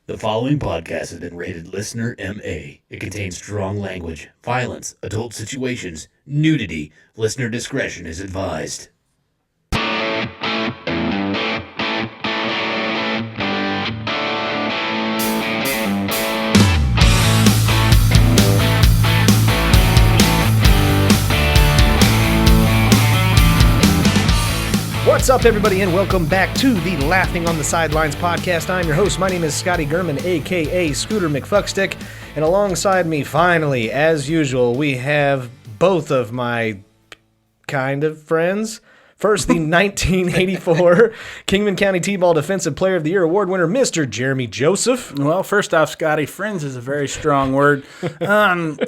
The following podcast has been rated Listener MA. It contains strong language, violence, adult situations, nudity. Listener discretion is advised. What's up, everybody, and welcome back to the Laughing on the Sidelines podcast. I'm your host. My name is Scotty Gurman, a.k.a. Scooter McFuckstick, and alongside me, finally, as usual, we have both of my kind of friends. First, the 1984 Kingman County T-Ball Defensive Player of the Year award winner, Mr. Jeremy Joseph. Well, first off, Scotty, friends is a very strong word.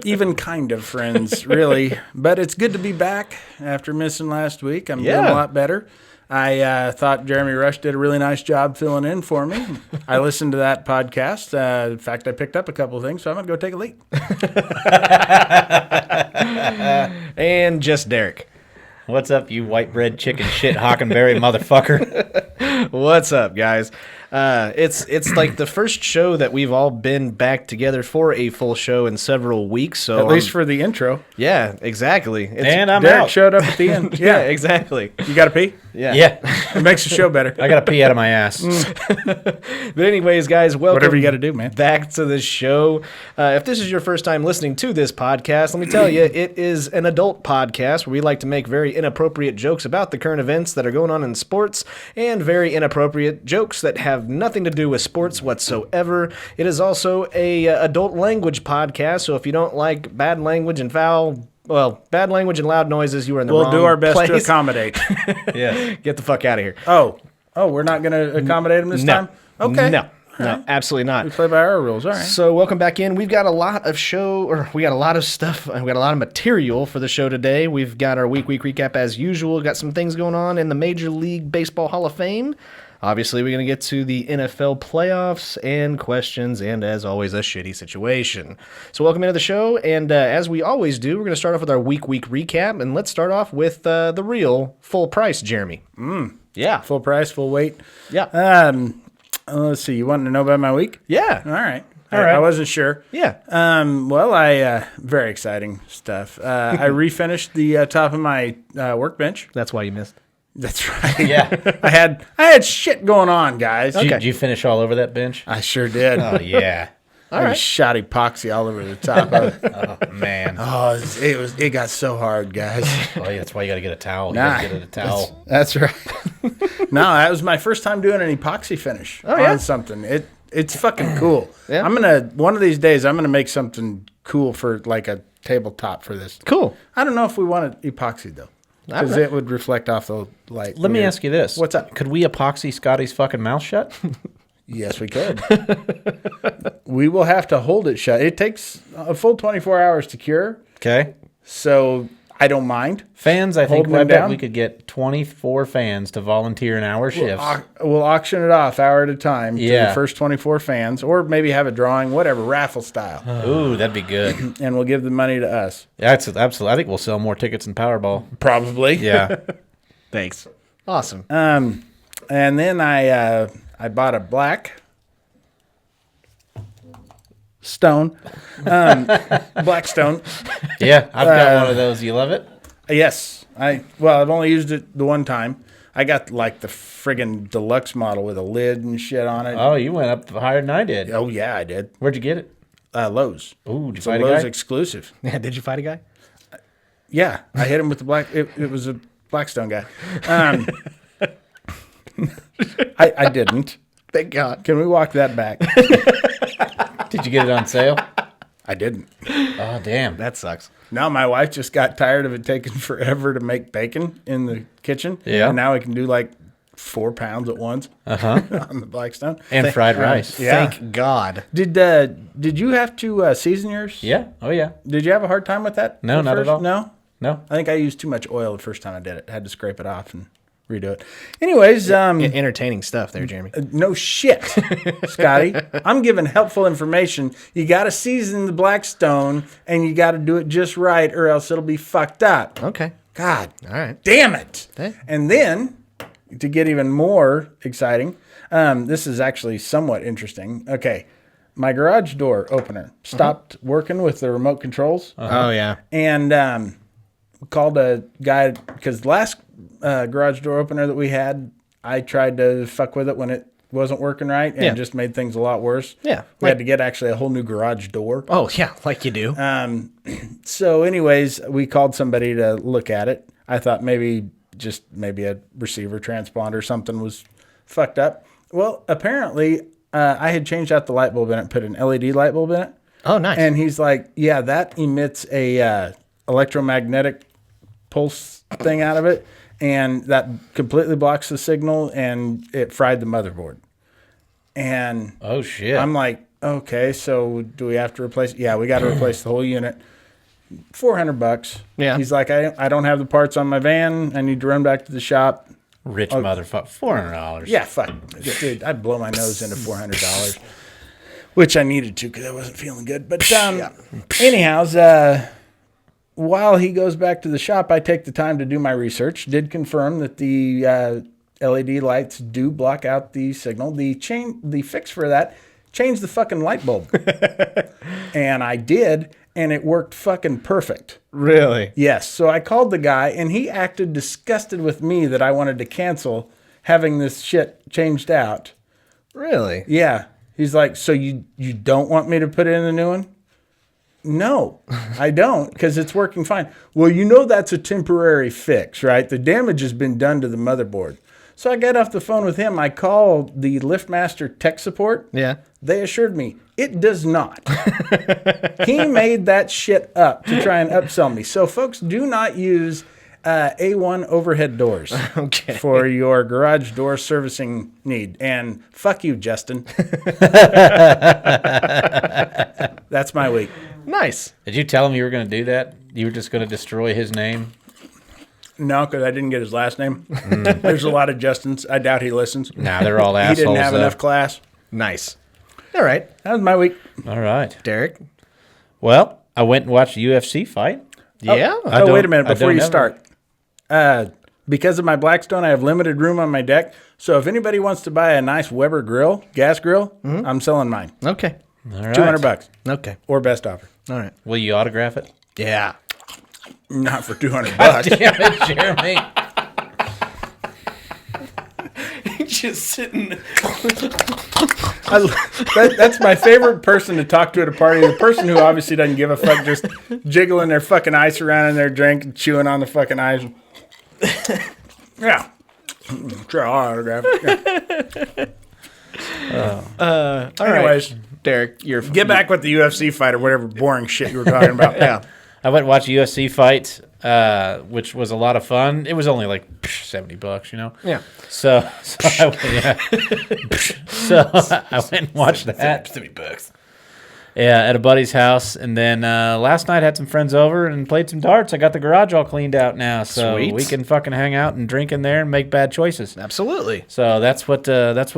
Even kind of friends, really. But it's good to be back after missing last week. I'm doing a lot better. I thought Jeremy Rush did a really nice job filling in for me. I listened to that podcast. In fact, I picked up a couple of things, so I'm going to go take a leak. And just Derek. What's up, you white bread chicken shit Hockenberry motherfucker? What's up, guys? It's like the first show that we've all been back together for a full show in several weeks. So at least for the intro. Yeah, exactly. And I'm Derek out. showed up at the end. Yeah, exactly. You got to pee? Yeah. It makes the show better. I got to pee out of my ass. But anyways, guys, welcome. Whatever you got to do, man. Back to the show. If this is your first time listening to this podcast, let me tell you, it is an adult podcast where we like to make very inappropriate jokes about the current events that are going on in sports and very inappropriate jokes that have nothing to do with sports whatsoever. It is also a adult language podcast, so if you don't like bad language and bad language and loud noises, you are in the wrong place. We'll do our best to accommodate. Yeah. Get the fuck out of here. Oh, we're not going to accommodate them this time? Okay. No, absolutely not. We play by our rules. All right. So welcome back in. We've got a lot of we got a lot of stuff. We got a lot of material for the show today. We've got our week recap as usual. Got some things going on in the Major League Baseball Hall of Fame. Obviously, we're going to get to the NFL playoffs and questions, and as always, a shitty situation. So welcome into the show, and as we always do, we're going to start off with our week recap, and let's start off with the real full price, Jeremy. Yeah. Full price, full weight. Yeah. Let's see. You wanted to know about my week? Yeah. All right. All right. I wasn't sure. Yeah. Very exciting stuff. I refinished the top of my workbench. That's why you missed. That's right. Yeah. I had shit going on, guys. Did you finish all over that bench? I sure did. Oh, yeah. I just shot epoxy all over the top of it. Oh, man. It got so hard, guys. Oh, yeah, that's why you got to get a towel. Nah, You got to get a towel. That's right. No, that was my first time doing an epoxy finish on something. It's fucking cool. Yeah. One of these days, I'm going to make something cool for like a tabletop for this. Cool. I don't know if we want it epoxy, though. Because it would reflect off the light. Let me ask you this. What's up? Could we epoxy Scotty's fucking mouth shut? Yes, we could. We will have to hold it shut. It takes a full 24 hours to cure. Okay. So I don't mind. Fans, I think Holding them down? we could get 24 fans to volunteer an hour shifts. We'll auction it off hour at a time to Yeah. the first 24 fans, or maybe have a drawing, whatever, raffle style. Ooh, that'd be good. And we'll give the money to us. That's absolutely. I think we'll sell more tickets than Powerball. Probably. Yeah. Thanks. Awesome. And then I bought a black stone. Black stone. Yeah, I've got one of those. You love it? Yes. I've only used it the one time. I got like the friggin' deluxe model with a lid and shit on it. Oh, you went up higher than I did. Oh yeah, I did. Where'd you get it? Lowe's. Ooh, did you It's a fight a Lowe's guy? exclusive. Yeah, did you fight a guy? Yeah, I hit him with the black. It was a Blackstone guy. I didn't. Thank God. Can we walk that back? Did you get it on sale? I didn't. Oh, damn. That sucks. No, my wife just got tired of it taking forever to make bacon in the kitchen. Yeah. And now we can do like 4 pounds at once on the Blackstone. And fried rice. Yeah. Thank God. Did you have to season yours? Yeah. Oh, yeah. Did you have a hard time with that? No, not at all. No? No. I think I used too much oil the first time I did it. I had to scrape it off and redo it. Anyways, Entertaining stuff there, Jeremy. no shit, Scotty. I'm giving helpful information. You got to season the Blackstone, and you got to do it just right, or else it'll be fucked up. Okay. God, All right. damn it. Hey. And then, to get even more exciting, This is actually somewhat interesting. Okay. My garage door opener stopped working with the remote controls. Oh, yeah. And called a guy because the last garage door opener that we had, I tried to fuck with it when it wasn't working right and just made things a lot worse. Yeah. We had to get actually a whole new garage door. Oh, yeah, like you do. So anyways, we called somebody to look at it. I thought maybe a receiver transponder or something was fucked up. Well, apparently I had changed out the light bulb in it, put an LED light bulb in it. Oh, nice. And he's like, yeah, that emits a electromagnetic pulse thing out of it, and that completely blocks the signal, and it fried the motherboard. And Oh, shit. I'm like, okay, so do we have to replace? Yeah, we got to replace the whole unit. $400. Yeah. He's like, I don't have the parts on my van. I need to run back to the shop. Rich motherfucker. $400. Yeah, fuck. Dude, I'd blow my nose into $400, which I needed to because I wasn't feeling good. But anyhow, while he goes back to the shop, I take the time to do my research. Did confirm that the LED lights do block out the signal. The fix for that, change the fucking light bulb. And I did, and it worked fucking perfect. Really? Yes. So I called the guy, and he acted disgusted with me that I wanted to cancel having this shit changed out. Really? Yeah. He's like, so you don't want me to put in a new one? No, I don't, because it's working fine. Well, you know that's a temporary fix, right? The damage has been done to the motherboard. So I get off the phone with him. I call the LiftMaster tech support. Yeah. They assured me it does not. He made that shit up to try and upsell me. So, folks, do not use A1 overhead doors for your garage door servicing need. And fuck you, Justin. That's my week. Nice. Did you tell him you were going to do that? You were just going to destroy his name? No, because I didn't get his last name. There's a lot of Justins. I doubt he listens. Nah, they're all He assholes. didn't have enough class. Nice. All right. That was my week. All right. Derek? Well, I went and watched a UFC fight. Yeah? Oh, wait a minute. I Before don't you ever- start. Because of my Blackstone, I have limited room on my deck. So if anybody wants to buy a nice Weber grill, gas grill, I'm selling mine. Okay. All right. $200 Okay. or best offer. All right. Will you autograph it? Yeah. Not for $200. Damn it, Jeremy. Just sitting. That's my favorite person to talk to at a party. The person who obviously doesn't give a fuck, just jiggling their fucking ice around in their drink and chewing on the fucking ice. Yeah. Sure, I'll autograph it. Yeah. Anyways, Derek, you're get back with the UFC fight or whatever boring shit you were talking about. Yeah. I went and watched a UFC fight, which was a lot of fun. It was only like $70, you know? Yeah. So I went and watched that. $70. Yeah, at a buddy's house. And then last night had some friends over and played some darts. I got the garage all cleaned out now. So Sweet. we can fucking hang out and drink in there and make bad choices. Absolutely. So that's what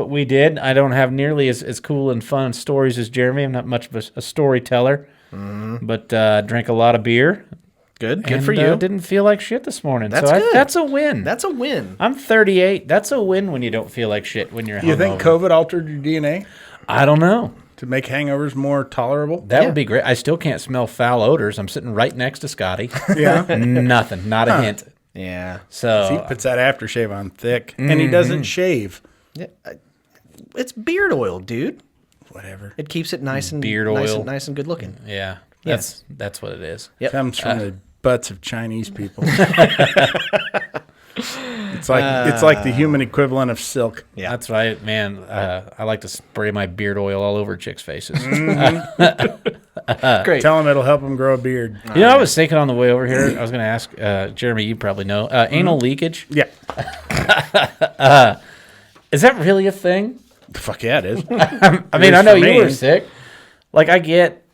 we did. I don't have nearly as cool and fun stories as Jeremy. I'm not much of a storyteller. But drank a lot of beer. Good And, for you. Didn't feel like shit this morning. That's so good. That's a win. That's a win. I'm 38. That's a win when you don't feel like shit when you're hungover. You think COVID altered your DNA I don't know. to make hangovers more tolerable? That would be great. I still can't smell foul odors. I'm sitting right next to Scotty. Yeah. Nothing. Not a hint. Yeah. So He puts that aftershave on thick, and he doesn't shave. Yeah. It's beard oil, dude. Whatever. It keeps it nice and Beard nice oil. and nice and good looking. yeah, that's what it is. Yep. Comes from the butts of Chinese people. It's like the human equivalent of silk. Yeah. That's right, man. I like to spray my beard oil all over chicks' faces. Great. Tell him it'll help him grow a beard. You know, I was thinking on the way over here. I was going to ask Jeremy. You probably know anal leakage. Yeah. Is that really a thing? Fuck yeah, it is. I mean, I know you were sick. Like, I get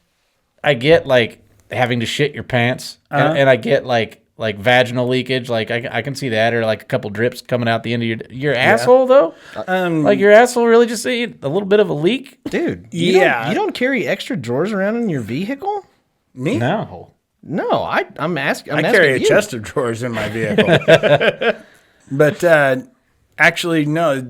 like having to shit your pants, and I get like vaginal leakage. Like, I can see that, or like a couple drips coming out the end of your asshole though. Like your asshole really just a little bit of a leak. Dude, Yeah. you don't carry extra drawers around in your vehicle? Me? No. No, I'm asking. I carry a chest of drawers in my vehicle. But actually, no.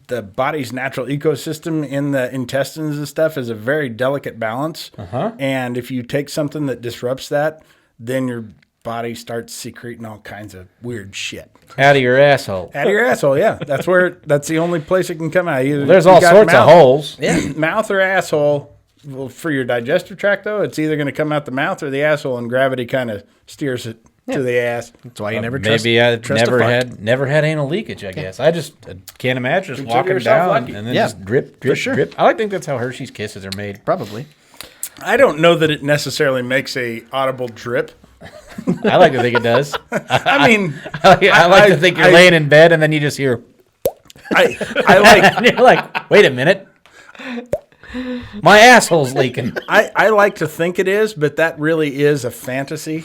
the body's natural ecosystem in the intestines and stuff is a very delicate balance. And if you take something that disrupts that, then your body starts secreting all kinds of weird shit. Out of your asshole. Out of your asshole, yeah. That's the only place it can come out. Either There's all sorts of holes. Yeah, mouth or asshole. Well, for your digestive tract, though, it's either going to come out the mouth or the asshole, and gravity kind of steers it to the ass. That's why you never trust. Maybe I never had anal leakage. I guess I just can't imagine just walking down lucky. and then just drip, drip. I think that's how Hershey's Kisses are made. Probably. I don't know that it necessarily makes a audible drip. I like to think it does. I mean, I like to think you're laying in bed and then you just hear. I like. And you're like, wait a minute. My asshole's leaking. I like to think it is, but that really is a fantasy.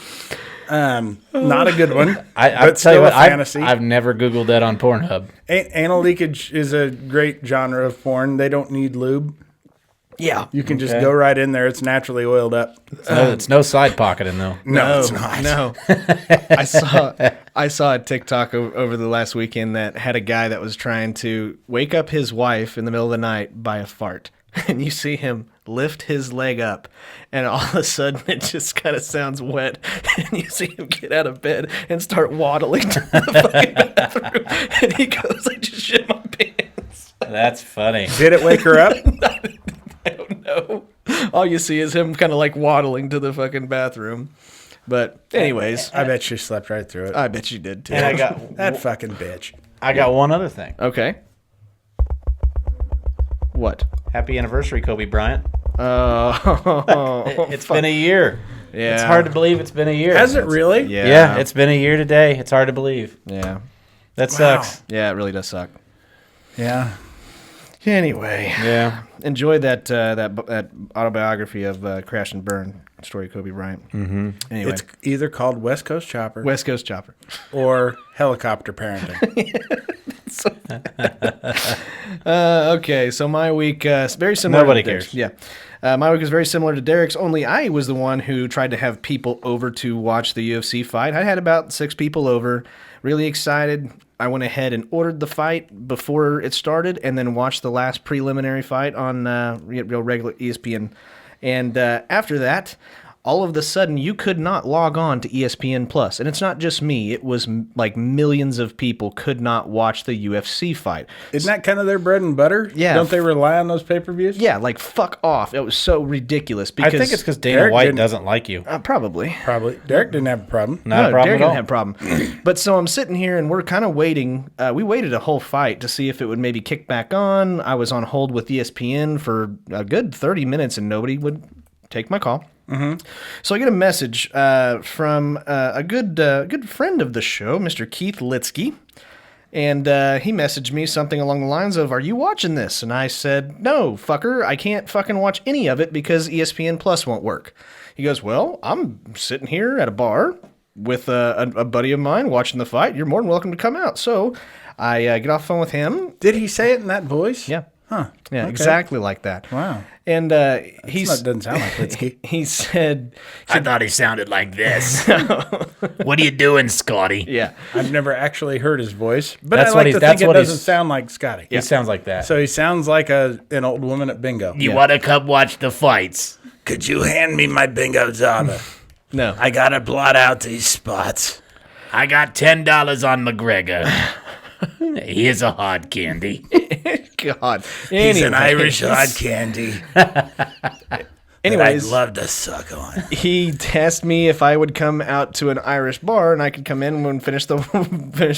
Not a good one. I'll tell you what, I've never Googled that on Pornhub. Anal leakage is a great genre of porn. They don't need lube. Yeah. You can just go right in there. It's naturally oiled up. It's no side pocketing, though. No, it's not. No. I saw a TikTok over the last weekend that had a guy that was trying to wake up his wife in the middle of the night by a fart. And you see him lift his leg up, and all of a sudden it just kind of sounds wet. And you see him get out of bed and start waddling to the fucking bathroom. And he goes, I just shit my pants. That's funny. Did it wake her up? I don't know. All you see is him kind of like waddling to the fucking bathroom. But anyways. I bet she slept right through it. I bet you did too. And I got that fucking bitch. I got one other thing. Okay. What? Happy anniversary, Kobe Bryant. Oh. It's been a year. Yeah. It's hard to believe it's been a year. Has it really? Yeah. It's been a year today. It's hard to believe. Yeah. That sucks. Yeah, it really does suck. Yeah. Anyway. Yeah. Enjoy that autobiography of Crash and Burn story of Kobe Bryant. Mm-hmm. Anyway. It's either called West Coast Chopper. West Coast Chopper. Or helicopter parenting. Okay, so my week very similar. Nobody to Derek's. cares. Yeah, my week is very similar to Derek's. Only I was the one who tried to have people over to watch the UFC fight. I had about 6 people over. Really excited. I went ahead and ordered the fight before it started, and then watched the last preliminary fight on real regular ESPN. And after that, all of a sudden, you could not log on to ESPN Plus. And it's not just me. It was like millions of people could not watch the UFC fight. Isn't that kind of their bread and butter? Yeah. Don't they rely on those pay-per-views? Yeah, like fuck off. It was so ridiculous. I think it's because Dana White doesn't like you. Probably. Derek didn't have a problem. Not a problem Derek at all. didn't have a problem. But so I'm sitting here and we're kind of waiting. We waited a whole fight to see if it would maybe kick back on. I was on hold with ESPN for a good 30 minutes and nobody would take my call. Mm-hmm. So I get a message from a good friend of the show, Mr. Keith Litsky, and he messaged me something along the lines of, "Are you watching this?" And I said, "No, fucker, I can't fucking watch any of it because ESPN Plus won't work." He goes, "Well, I'm sitting here at a bar with a buddy of mine watching the fight. You're more than welcome to come out." So I get off the phone with him. Did he say it in that voice? Yeah. Huh. Yeah, Okay. exactly like that. Wow. And That doesn't sound like Litsky. he said, I thought he sounded like this. What are you doing, Scotty? yeah. I've never actually heard his voice, but That's I what like he's- to that's think it what he's- doesn't sound like Scotty. He sounds like that. So he sounds like an old woman at bingo. You want to come watch the fights? Could you hand me my bingo Zaba? No. I gotta blot out these spots. I got $10 on McGregor. Here's a hard candy. God. He's an Anyways. Irish hard candy. Anyways, I'd love to suck on. he asked me if I would come out to an Irish bar and I could come in and finish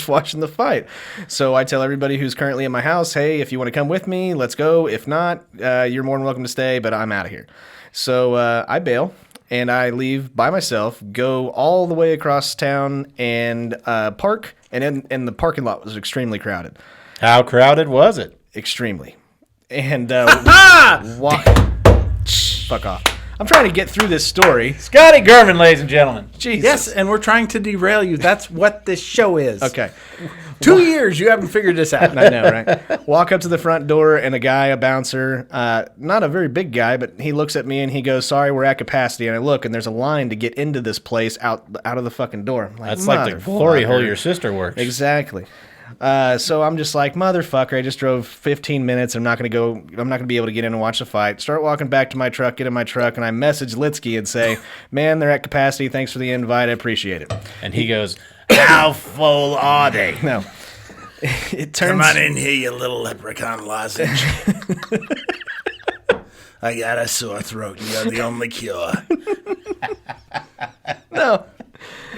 watching the fight. So I tell everybody who's currently in my house, hey, if you want to come with me, let's go. If not, you're more than welcome to stay, but I'm out of here. So I bail and I leave by myself, go all the way across town and park. And the parking lot was extremely crowded. How crowded was it? Extremely. And walk. Fuck off. I'm trying to get through this story. Scotty Gurman, ladies and gentlemen. Jesus. Yes, and we're trying to derail you. That's what this show is. Okay. 2 years, you haven't figured this out. I know, right? Walk up to the front door, and a bouncer, not a very big guy, but he looks at me and he goes, "Sorry, we're at capacity." And I look, and there's a line to get into this place out of the fucking door. I'm That's like the glory hole your sister works. Exactly. So I'm just like, motherfucker, I just drove 15 minutes. I'm not going to be able to get in and watch the fight. Start walking back to my truck, get in my truck, and I message Litsky and say, man, they're at capacity. Thanks for the invite. I appreciate it. And he goes, how full are they? No. It turns. Come on in here, you little leprechaun lozenge. I got a sore throat, and you're the only cure. No.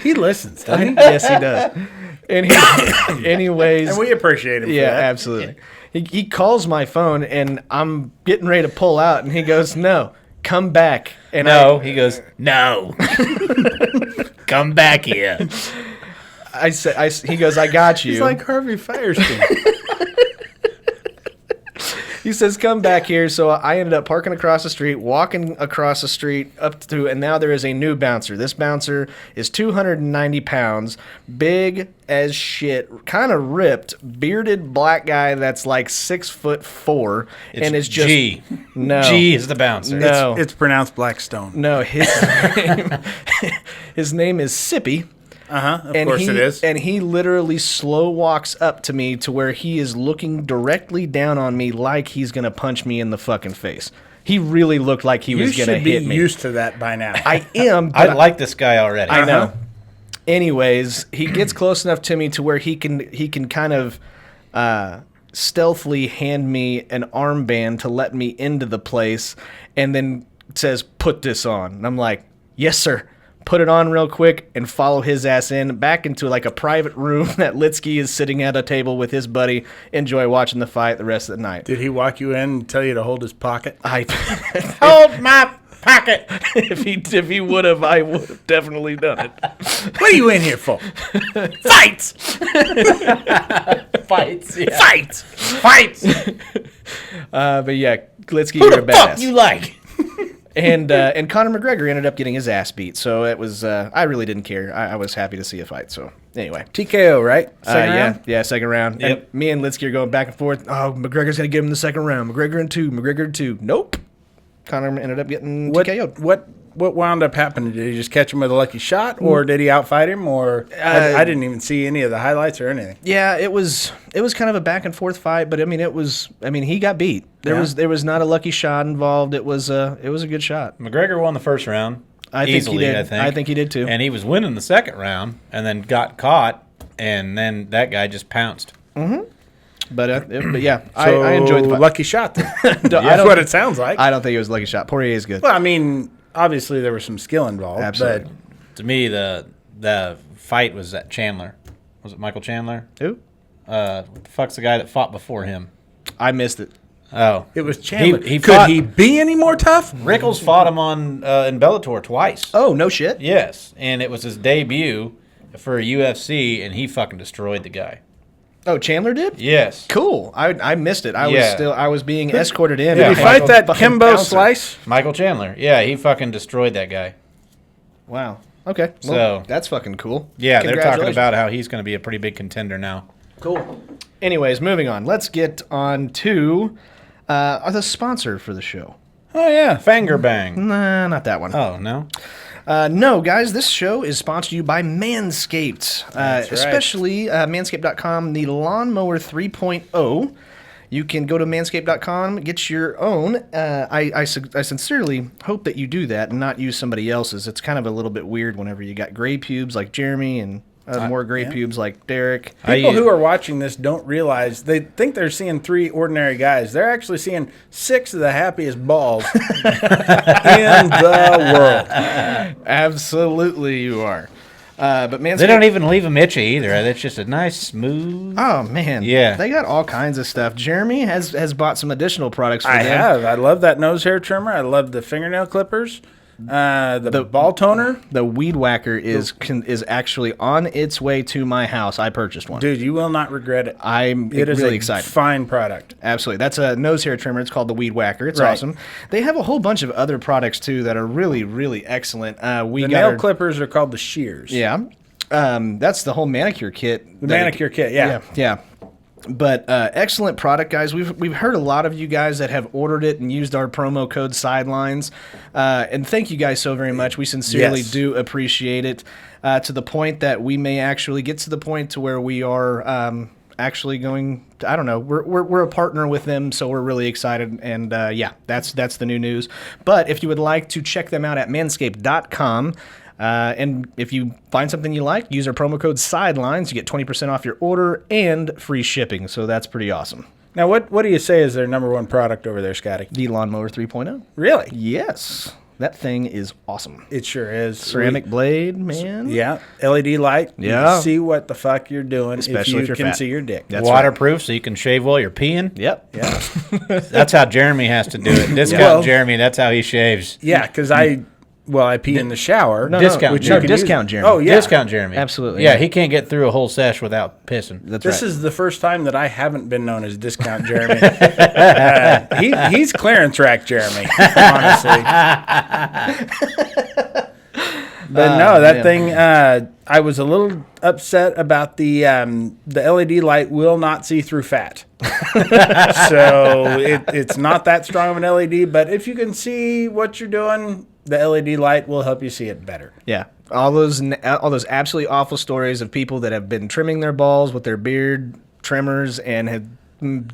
He listens, doesn't he? Yes, he does. And anyways. And we appreciate him for yeah, that. absolutely. He calls my phone, and I'm getting ready to pull out, and he goes, no, come back. And he goes, no. Come back here. He goes, I got you. He's like Harvey Firestein. He says, come back here. So I ended up parking across the street, walking across the street up to, and now there is a new bouncer. This bouncer is 290 pounds, big as shit, kind of ripped, bearded black guy that's like 6'4", and is just G. No, G is the bouncer. No, It's pronounced Blackstone. no. His name is Sippy. Of course it is. And he literally slow walks up to me to where he is looking directly down on me like he's going to punch me in the fucking face. He really looked like he was going to hit me. You should be used to that by now. I am. I like this guy already. I know. Anyways, he gets close enough to me to where he can kind of stealthily hand me an armband to let me into the place, and then says, put this on. And I'm like, yes, sir. Put it on real quick and follow his ass back into like a private room that Litsky is sitting at a table with his buddy, enjoy watching the fight the rest of the night. Did he walk you in and tell you to hold his pocket? Hold my pocket. If he would have, I would have definitely done it. What are you in here for? Fights! Fights. Yeah. Fights! Fights. But yeah, Litsky, Who you're a the fuck badass. you like? And Conor McGregor ended up getting his ass beat, so it was. I really didn't care. I was happy to see a fight. So anyway, TKO, right? Second round? yeah, second round. Yep. And me and Litsky are going back and forth. Oh, McGregor's gonna give him the second round. McGregor in two. Nope. Conor ended up getting TKO'd. What wound up happening? Did he just catch him with a lucky shot, or did he outfight him? Or I didn't even see any of the highlights or anything. Yeah, it was kind of a back and forth fight, but I mean he got beat. There was not a lucky shot involved. It was a good shot. McGregor won the first round. I think easily, he did. I think he did too. And he was winning the second round, and then got caught, and then that guy just pounced. But yeah, So, I enjoyed the fight. lucky shot then. That's That's what it sounds like. I don't think it was a lucky shot. Poirier is good. Well, I mean, obviously there was some skill involved. Absolutely. To me, the fight was at Chandler. Was it Michael Chandler? Who? What the fuck's the guy that fought before him? I missed it. Oh, It was Chandler. He Could fought- he be any more tough? Rickles fought him on in Bellator twice. Oh, no shit. Yes, and it was his debut for UFC, and he fucking destroyed the guy. Oh, Chandler did? Yes. Cool. I missed it. I Yeah. was being escorted in. Did Yeah, he fight that Fucking Kimbo bouncer. Slice? Michael Chandler. Yeah, he fucking destroyed that guy. Wow. Okay. Well, So- that's fucking cool. Yeah, they're talking Congratulations. about how he's going to be a pretty big contender now. Cool. Anyways, moving on. Let's get on to the sponsor for the show. Oh, yeah. Fanger Bang. Nah, not that one. Oh, no? No, guys, this show is sponsored to you by Manscaped, right. especially Manscaped.com, the Lawnmower 3.0. You can go to Manscaped.com, get your own. I sincerely hope that you do that and not use somebody else's. It's kind of a little bit weird whenever you got gray pubes like Jeremy and more gray pubes like Derek. People who are watching this don't realize, they think they're seeing 3 ordinary guys. They're actually seeing 6 of the happiest balls in the world. Absolutely, you are. But Manscaped. They don't even leave them itchy either. It's just a nice, smooth. Oh man, Yeah. they got all kinds of stuff. Jeremy has bought some additional products for them. I have. I love that nose hair trimmer. I love the fingernail clippers. The ball toner. The Weed Whacker is actually on its way to my house. I purchased one. Dude, you will not regret it. I'm It is really a excited. fine product. Absolutely. That's a nose hair trimmer. It's called the Weed Whacker. It's Right. awesome. They have a whole bunch of other products, too, that are really, really excellent. We The got nail our- clippers are called the shears. Yeah. That's the whole manicure kit. The manicure kit, yeah. Yeah. But excellent product, guys. We've heard a lot of you guys that have ordered it and used our promo code Sidelines, and thank you guys so very much. We sincerely Yes. do appreciate it, to the point that we may actually get to the point to where we are actually going to, I don't know, we're a partner with them, so we're really excited. And that's the new news. But if you would like to check them out at manscaped.com, and if you find something you like, use our promo code SIDELINES. You get 20% off your order and free shipping. So that's pretty awesome. Now, what do you say is their number one product over there, Scotty? The Lawnmower 3.0. Really? Yes. That thing is awesome. It sure is. Ceramic blade, man. Yeah. LED light. Yeah. You see what the fuck you're doing, especially if you you're can fat. see your dick. That's waterproof, so you can shave while you're peeing. Yep. Yeah. That's how Jeremy has to do it. Discount Jeremy. That's how he shaves. Yeah, because I pee in the shower. Discount Jeremy. Oh, yeah. Discount Jeremy. Absolutely. Yeah, he can't get through a whole sesh without pissing. This is the first time that I haven't been known as Discount Jeremy. He's clearance rack Jeremy, honestly. But no, that thing, I was a little upset about the LED light will not see through fat. So it's not that strong of an LED, but if you can see what you're doing, the LED light will help you see it better. Yeah. All those absolutely awful stories of people that have been trimming their balls with their beard trimmers and have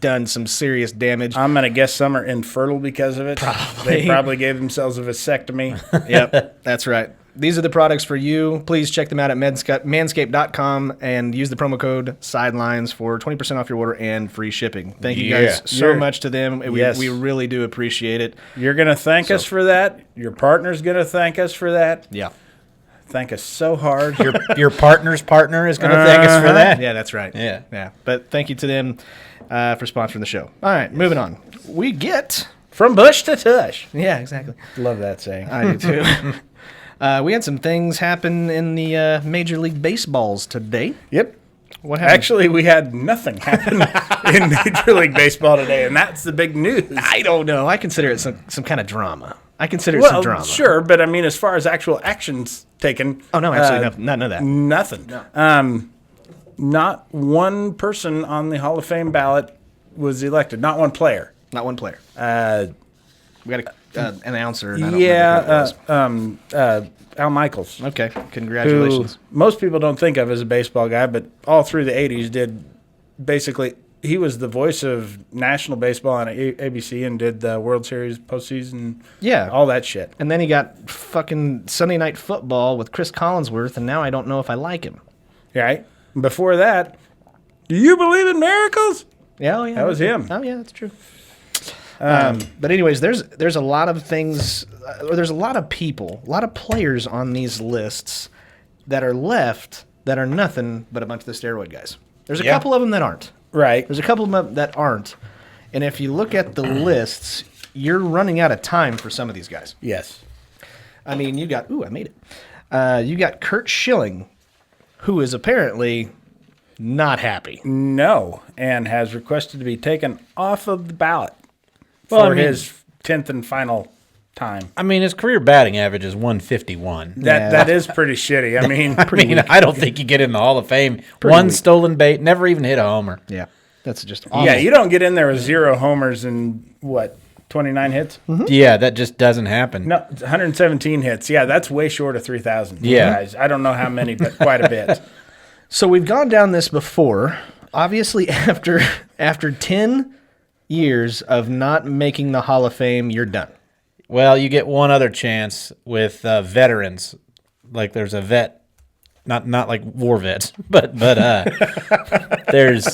done some serious damage. I'm going to guess some are infertile because of it. They probably gave themselves a vasectomy. Yep, that's right. These are the products for you. Please check them out at manscaped.com and use the promo code SIDELINES for 20% off your order and free shipping. Thank you guys so much to them. We really do appreciate it. You're going to thank us for that. Your partner's going to thank us for that. Yeah. Thank us so hard. Your partner's partner is going to thank us for that. Yeah, that's right. Yeah. But thank you to them for sponsoring the show. All right, moving on. We get... From bush to tush. Yeah, exactly. Love that saying. I do too. We had some things happen in the Major League Baseballs today. Yep. What happened? Actually, we had nothing happen in Major League Baseball today, and that's the big news. I don't know. I consider it some kind of drama. I consider it some drama. Sure, but I mean, as far as actual actions taken... Oh, no, absolutely none of that. Nothing. No. Not one person on the Hall of Fame ballot was elected. Not one player. Not one player. We got an announcer. And I don't know who it was. Al Michaels. Okay, congratulations. Who most people don't think of as a baseball guy, but all through the 80s did basically... He was the voice of national baseball on ABC and did the World Series postseason. Yeah. All that shit. And then he got fucking Sunday Night Football with Chris Collinsworth, and now I don't know if I like him. Right? Before that, do you believe in miracles? Yeah, oh yeah. That was him. Oh yeah, that's true. But anyways, there's a lot of things, or there's a lot of people, a lot of players on these lists that are left that are nothing but a bunch of the steroid guys. There's a couple of them that aren't. Right. There's a couple of them that aren't. And if you look at the lists, you're running out of time for some of these guys. Yes. I mean, you got, I made it. You got Curt Schilling, who is apparently not happy. No, and has requested to be taken off of the ballot for his 10th and final time. I mean, his career batting average is 151. That is pretty shitty. I mean, I don't think you get in the Hall of Fame. One stolen bait, never even hit a homer. Yeah, that's just awful. Yeah, you don't get in there with 0 homers and 29 hits? Mm-hmm. Yeah, that just doesn't happen. No, 117 hits. Yeah, that's way short of 3,000. Yeah. Guys. I don't know how many, but quite a bit. So we've gone down this before. Obviously, after 10 years of not making the Hall of Fame, you're done. Well, you get one other chance with veterans. Like there's a vet, not like war vets, but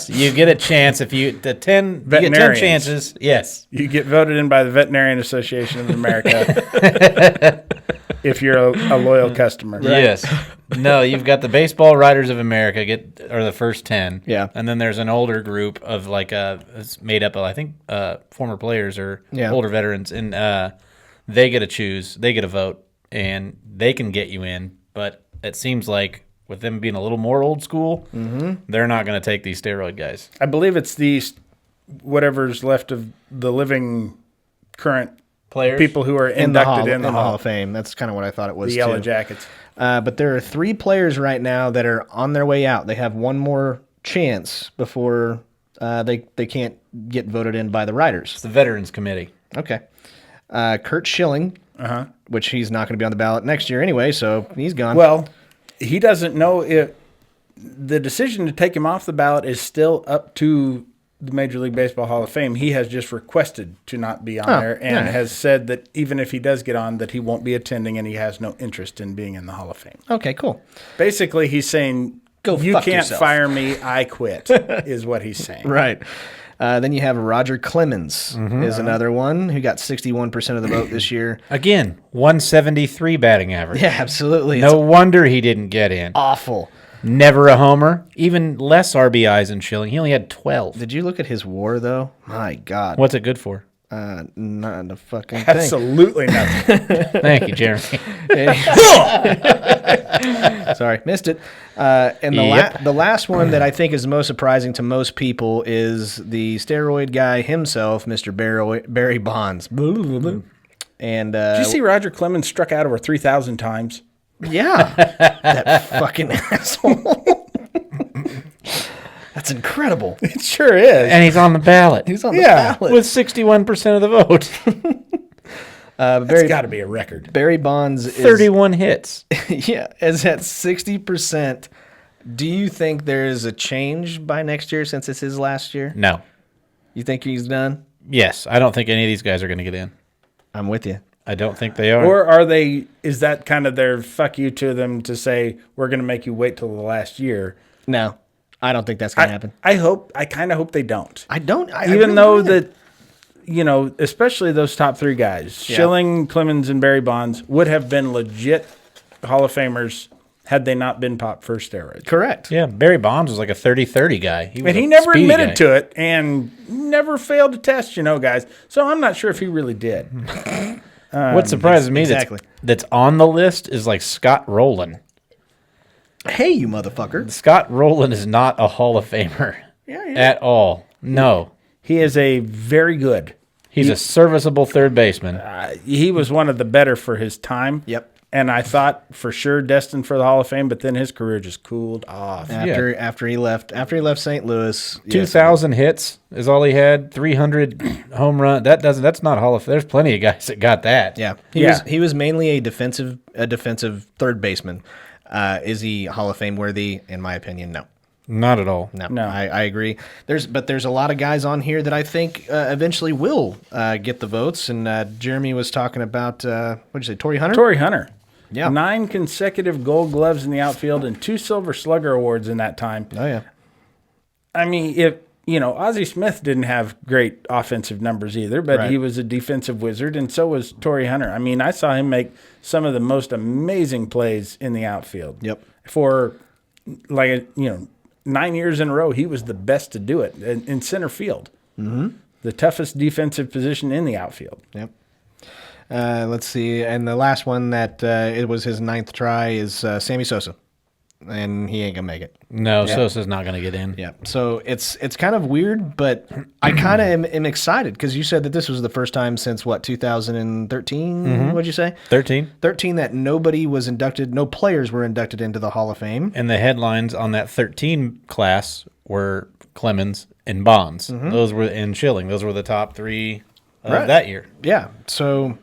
you get a chance if you get 10 chances. Yes, you get voted in by the Veterinarian Association of America if you're a loyal customer. Right? Yes. No, you've got the Baseball Writers of America are the first 10. Yeah, and then there's an older group of it's made up of I think former players or older veterans and. They get to choose, they get a vote, and they can get you in. But it seems like with them being a little more old school, they're not going to take these steroid guys. I believe it's these whatever's left of the living current players, people who are inducted in the Hall of Fame. That's kind of what I thought it was. The Yellow Jackets. But there are 3 players right now that are on their way out. They have one more chance before they can't get voted in by the writers. It's the Veterans Committee. Okay. Curt Schilling, which he's not going to be on the ballot next year anyway, so he's gone. Well, he doesn't know if the decision to take him off the ballot is still up to the Major League Baseball Hall of Fame. He has just requested to not be on there and has said that even if he does get on, that he won't be attending and he has no interest in being in the Hall of Fame. Okay, cool. Basically, he's saying, you can't yourself. fire me, I quit, is what he's saying. Right. Then you have Roger Clemens is another one who got 61% of the vote this year. Again, 173 batting average. Yeah, absolutely. No wonder he didn't get in. Awful. Never a homer. Even less RBIs than Schilling. He only had 12. Did you look at his WAR, though? My God. What's it good for? Not a fucking thing. Absolutely nothing. Thank you, Jeremy. Sorry, missed it. And the last one that I think is most surprising to most people is the steroid guy himself, Mr. Barry Bonds. And Did you see Roger Clemens struck out over 3,000 times? Yeah, that fucking asshole. That's incredible. It sure is. And he's on the ballot. He's on the ballot. With 61% of the vote. That's got to be a record. Barry Bonds is 31 hits. yeah, is at 60%. Do you think there is a change by next year since it's his last year? No. You think he's done? Yes. I don't think any of these guys are going to get in. I'm with you. I don't think they are. Or are they, is that kind of their fuck you to them to say, we're going to make you wait till the last year? No, I don't think that's going to happen. I kind of hope they don't. I don't. Even though that, especially those top three guys, Schilling, Clemens, and Barry Bonds would have been legit Hall of Famers had they not been popped for steroids. Correct. Yeah, Barry Bonds was like a 30-30 guy. He never admitted to it and never failed to test, guys. So I'm not sure if he really did. What surprises me that's on the list is like Scott Rowland. Hey, you motherfucker. Scott Rowland is not a Hall of Famer at all. No. He is a very good. He's a serviceable third baseman. He was one of the better for his time. Yep. And I thought for sure destined for the Hall of Fame, but then his career just cooled off. After he left St. Louis, 2,000 hits is all he had. 300 home run. That's not Hall of Fame. There's plenty of guys that got that. Yeah. He was mainly a defensive third baseman. Is he Hall of Fame worthy? In my opinion, no. Not at all. No. I agree. There's a lot of guys on here that I think eventually will get the votes. And Jeremy was talking about what did you say, Torrey Hunter? Torrey Hunter. Yeah. 9 consecutive Gold Gloves in the outfield and 2 Silver Slugger awards in that time. Oh yeah. I mean, Ozzie Smith didn't have great offensive numbers either, but he was a defensive wizard, and so was Torrey Hunter. I mean, I saw him make some of the most amazing plays in the outfield. Yep. For 9 years in a row, he was the best to do it in center field. Mm-hmm. The toughest defensive position in the outfield. Yep. Let's see. And the last one that it was his 9th try is Sammy Sosa. And he ain't going to make it. No, Sosa's not going to get in. Yeah. So it's kind of weird, but I kind of am excited because you said that this was the first time since, 2013? Mm-hmm. What'd you say? 13. 13 that nobody was inducted, no players were inducted into the Hall of Fame. And the headlines on that 13 class were Clemens and Bonds. Mm-hmm. Those were in Schilling. Those were the top 3 of that year. Yeah. So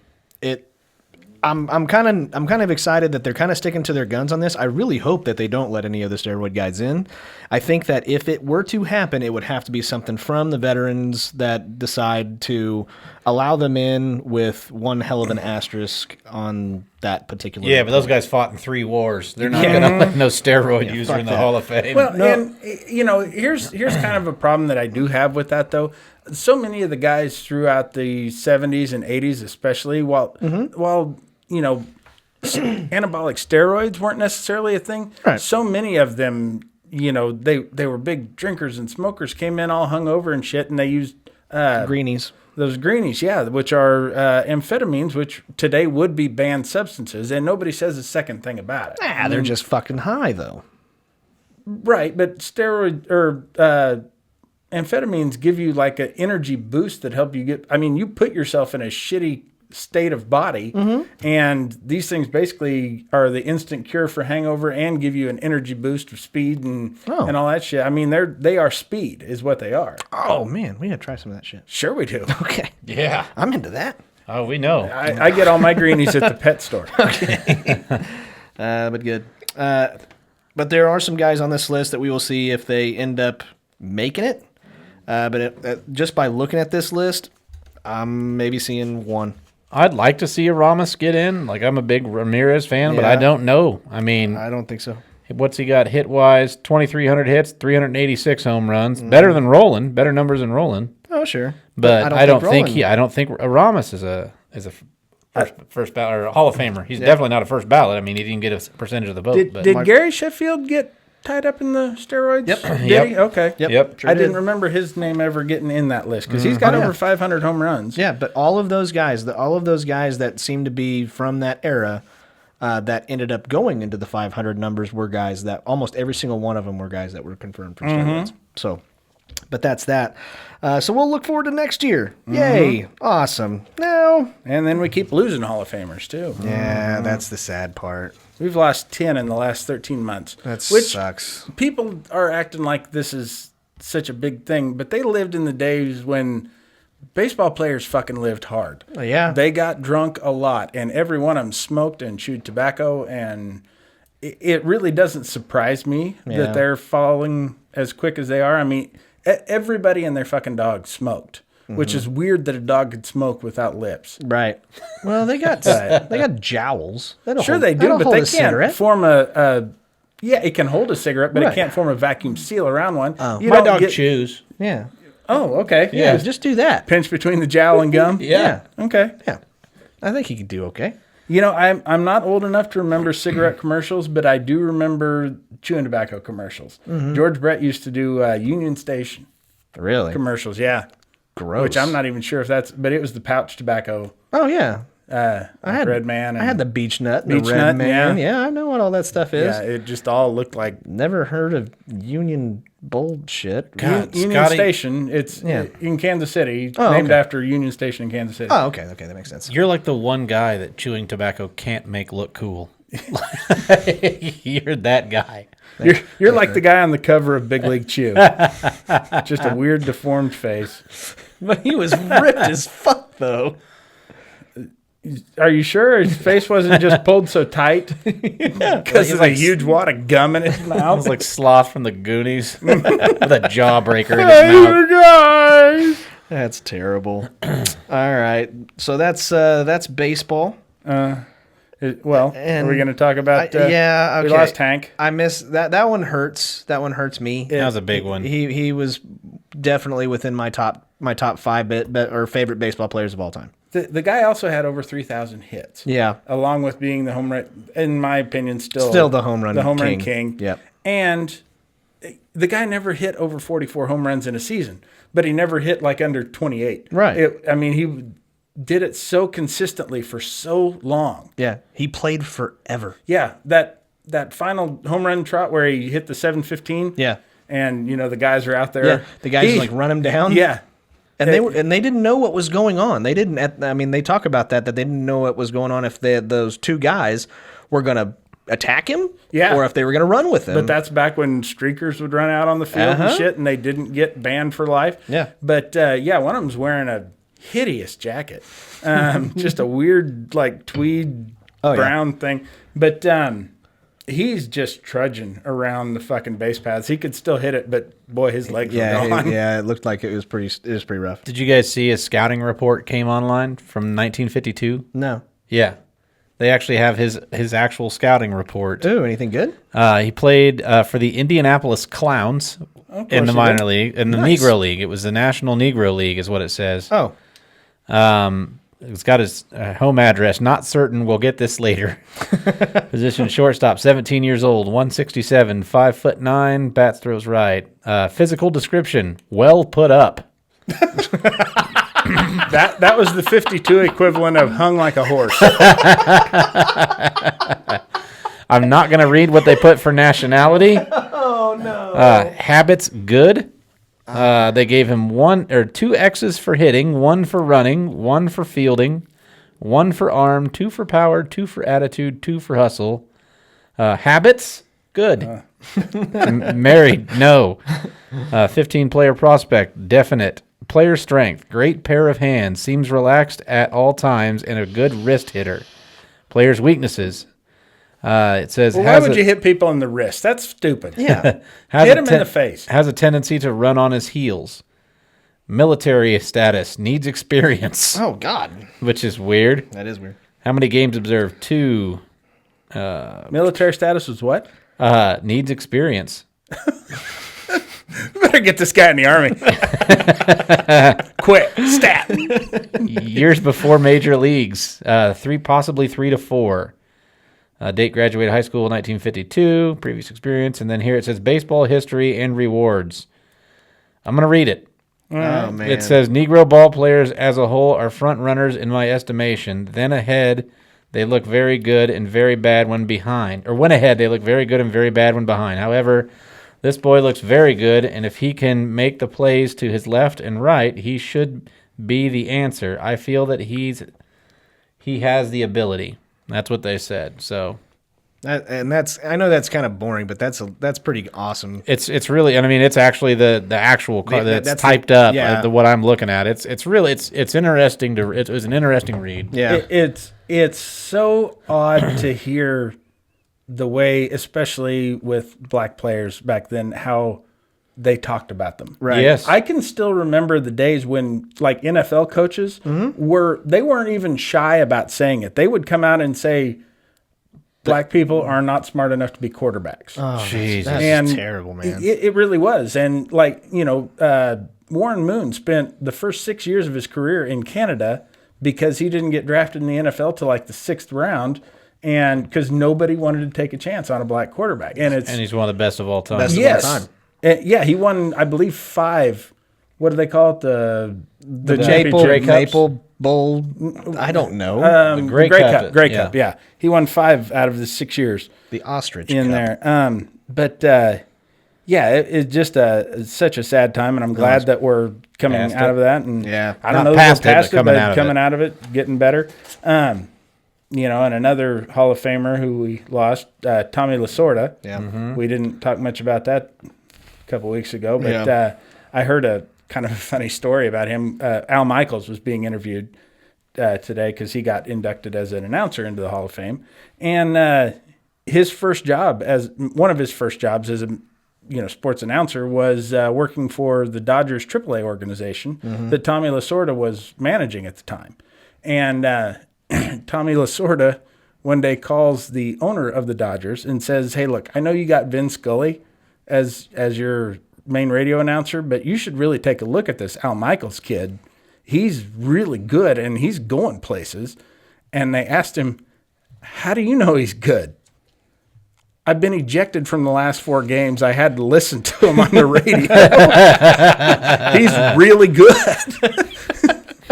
I'm kind of excited that they're kind of sticking to their guns on this. I really hope that they don't let any of the steroid guys in. I think that if it were to happen, it would have to be something from the veterans that decide to allow them in with one hell of an asterisk on that particular. Yeah, but those guys fought in 3 wars. They're not going to let no steroid user in the Hall of Fame. Well, and here's kind of a problem that I do have with that though. So many of the guys throughout the 70s and 80s, especially, while anabolic steroids weren't necessarily a thing. Right. So many of them, they were big drinkers and smokers, came in all hungover and shit, and they used greenies. Those greenies, which are amphetamines, which today would be banned substances, and nobody says a second thing about it. They're just fucking high, though. Right, but steroid or amphetamines give you like an energy boost that help you get. I mean, you put yourself in a shitty state of body, and these things basically are the instant cure for hangover and give you an energy boost of speed and all that shit. I mean, they are speed is what they are. Oh man, we gotta try some of that shit. Sure we do. Okay. Yeah. I'm into that. Oh, we know. I get all my greenies at the pet store. Okay. But good. But there are some guys on this list that we will see if they end up making it. Just by looking at this list, I'm maybe seeing one. I'd like to see a Ramos get in. Like, I'm a big Ramirez fan, but I don't know. I mean, I don't think so. What's he got hit-wise? 2,300 hits, 386 home runs. Better than Roland. Better numbers than Roland. Oh, sure. But I don't think Ramos is a first ballot or a Hall of Famer. He's definitely not a first ballot. I mean, he didn't get a percentage of the vote. Did Gary Sheffield get tied up in the steroids? Yep. Did he? Okay. Yep. Sure I didn't remember his name ever getting in that list because he's got over 500 home runs. Yeah, but all of those guys that seem to be from that era that ended up going into the 500 numbers were guys that almost every single one of them were guys that were confirmed for steroids. So, but that's that. So we'll look forward to next year. Yay. Awesome. Now. And then we keep losing Hall of Famers, too. Yeah, that's the sad part. We've lost 10 in the last 13 months. That sucks. People are acting like this is such a big thing, but they lived in the days when baseball players fucking lived hard. Yeah. They got drunk a lot, and every one of them smoked and chewed tobacco, and it really doesn't surprise me that they're falling as quick as they are. I mean, everybody and their fucking dog smoked. Which is weird that a dog could smoke without lips. Right. Well, they got jowls. Sure they do, but they can't form it can hold a cigarette, but it can't form a vacuum seal around one. Oh. My dog chews. Yeah. Oh, okay. Yeah, just do that. Pinch between the jowl and gum? Yeah. Okay. Yeah. I think he could do okay. You know, I'm not old enough to remember cigarette commercials, but I do remember chewing tobacco commercials. George Brett used to do Union Station commercials, Gross. Which I'm not even sure if but it was the pouch tobacco. Oh, yeah. I had Red Man. I had the Beech Nut and the Red Man. Yeah, I know what all that stuff is. Yeah, it just all looked like... Never heard of Union bullshit. Union Station, it's in Kansas City, named after Union Station in Kansas City. Oh, okay, that makes sense. You're like the one guy that chewing tobacco can't make look cool. You're that guy. You're like the guy on the cover of Big League Chew. Just a weird, deformed face. But he was ripped as fuck, though. Are you sure his face wasn't just pulled so tight? Because there's a huge wad of gum in his mouth. It was like Sloth from the Goonies with a jawbreaker in his mouth. Guys! That's terrible. All right, so that's baseball. Are we going to talk about? Okay. We lost Hank. I miss that. That one hurts. That one hurts me. That was a big one. He was definitely within my top 5 or favorite baseball players of all time. The guy also had over 3,000 hits. Yeah, along with being the home run, in my opinion, still the home run king. Yep. And the guy never hit over 44 home runs in a season, but he never hit like under 28. Right. He did it so consistently for so long. Yeah, he played forever. Yeah, that final home run trot where he hit the 715. Yeah, and the guys are out there. Yeah, the guys like run him down. Yeah, and they didn't know what was going on. They didn't. I mean, they talk about that they didn't know what was going on if those two guys were going to attack him, or if they were going to run with him. But that's back when streakers would run out on the field and shit, and they didn't get banned for life. Yeah, but one of them's wearing a hideous jacket, just a weird like tweed brown thing. But he's just trudging around the fucking base paths. He could still hit it, but boy, his legs were gone. It looked like it was pretty rough. Did you guys see a scouting report came online from 1952? No. Yeah. They actually have his actual scouting report. Ooh, anything good? He played for the Indianapolis Clowns in the minor league, in the Negro League. It was the National Negro League is what it says. Oh. It's got his home address. Not certain. We'll get this later. Position shortstop, 17 years old, 167, 5'9", bats throws right. Physical description, well put up. That was the 52 equivalent of hung like a horse. I'm not going to read what they put for nationality. Oh, no. Habits, good. They gave him 1 or 2 X's for hitting, 1 for running, 1 for fielding, 1 for arm, 2 for power, 2 for attitude, 2 for hustle. Habits, good. Married, no. 15-player prospect, definite. Player strength, great pair of hands, seems relaxed at all times, and a good wrist hitter. Player's weaknesses, It says, Well, why would you hit people in the wrist? That's stupid. Yeah. Hit him in the face. Has a tendency to run on his heels. Military status. Needs experience. Oh, God. Which is weird. That is weird. How many games observed? 2. Military status was what? Needs experience. We better get this guy in the Army. Quick. Stat. Years before major leagues. Possibly 3 to 4. Date graduated high school in 1952. Previous experience. And then here it says baseball history and rewards. I'm going to read it. Oh, man. It says Negro ball players as a whole are front runners in my estimation. Then ahead, they look very good and very bad when behind. Or when ahead, they look very good and very bad when behind. However, this boy looks very good, and if he can make the plays to his left and right, he should be the answer. I feel that he has the ability. That's what they said. So, I know that's kind of boring, but that's pretty awesome. It's really, I mean, it's actually the actual card that's typed up. Yeah. What I'm looking at. It's interesting it was an interesting read. Yeah. It's so odd to hear the way, especially with black players back then, how they talked about them. Right. Yes. I can still remember the days when, like, NFL coaches weren't even shy about saying it. They would come out and say, black people are not smart enough to be quarterbacks. Oh, Jesus. that's terrible, man. It really was. And, like, Warren Moon spent the first 6 years of his career in Canada because he didn't get drafted in the NFL till like the 6th round, and because nobody wanted to take a chance on a black quarterback. And he's one of the best of all time. Best of all time. Yeah, he won, I believe, 5. What do they call it? The Maple Bowl. I don't know. The Grey Cup. Grey Cup. Yeah, he won 5 out of the 6 years the Ostrich in Cup. there. It's just such a sad time, and I'm glad that we're coming out of that. And Yeah. I don't Not know past that we're past it, but coming out of it, getting better. And another Hall of Famer who we lost, Tommy Lasorda. Yeah. Mm-hmm. We didn't talk much about that a couple weeks ago, but I heard a kind of a funny story about him. Al Michaels was being interviewed today because he got inducted as an announcer into the Hall of Fame, and one of his first jobs as a sports announcer was working for the Dodgers AAA organization that Tommy Lasorda was managing at the time. And Tommy Lasorda one day calls the owner of the Dodgers and says, "Hey, look, I know you got Vin Scully as your main radio announcer, but you should really take a look at this Al Michaels kid. He's really good and he's going places." And they asked him, "How do you know he's good?" "I've been ejected from the last 4 games. I had to listen to him on the radio." He's really good.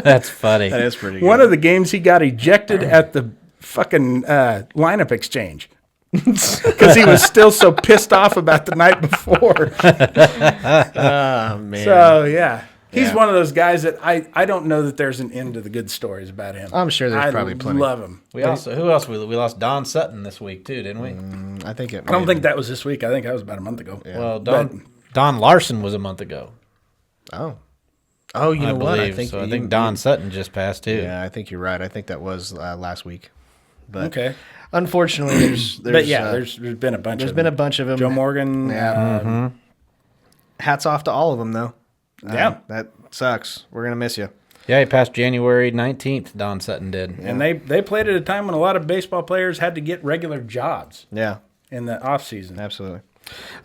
That's funny. That is pretty good. One of the games he got ejected at the fucking lineup exchange because he was still so pissed off about the night before. Oh, man. So, yeah. He's one of those guys that I don't know that there's an end to the good stories about him. I'm sure there's probably plenty. I love him. Who else we lost? Don Sutton this week too, didn't we? I think I don't think that was this week. I think that was about a month ago. Yeah. Well, Don Larson was a month ago. Oh, you know what? I think Don Sutton just passed too. Yeah, I think you're right. I think that was last week. But Okay. unfortunately, there's there's been a bunch. There's been a bunch of them. Joe Morgan. Yeah. Hats off to all of them, though. Yeah. That sucks. We're gonna miss you. Yeah, he passed January 19th, Don Sutton did. And they played at a time when a lot of baseball players had to get regular jobs Yeah, in the off season. absolutely.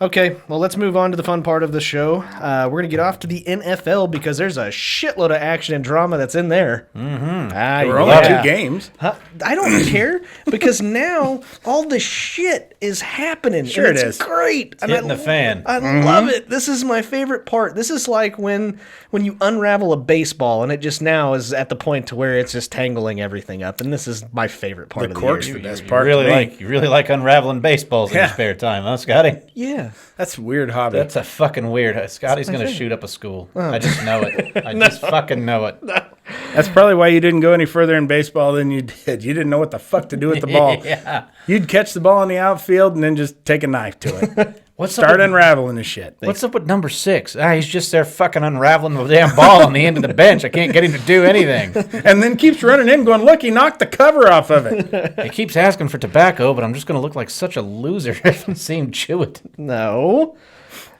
Okay, well, let's move on to the fun part of the show. We're going to get off to the NFL because there's a shitload of action and drama that's in there. There were only 2 games. I don't care because now all the shit is happening. Sure and it it's is. great. It's hitting the fan. I love it. This is my favorite part. This is like when you unravel a baseball and it just now is at the point to where it's just tangling everything up. And this is my favorite part of the cork's year. the best You part. really like unraveling baseballs in your spare time, huh, Scotty? Yeah. That's a weird hobby. That's a fucking weird. Scotty's going to shoot up a school. I just know it. I just fucking know it. That's probably why you didn't go any further in baseball than you did. You didn't know what the fuck to do with the ball. Yeah. You'd catch the ball in the outfield and then just take a knife to it. Start unraveling the shit. What's up with number 6? He's just there fucking unraveling the damn ball on the end of the bench. I can't get him to do anything. And then keeps running in going, look, he knocked the cover off of it. He keeps asking for tobacco, but I'm just going to look like such a loser if I see him chew it. No.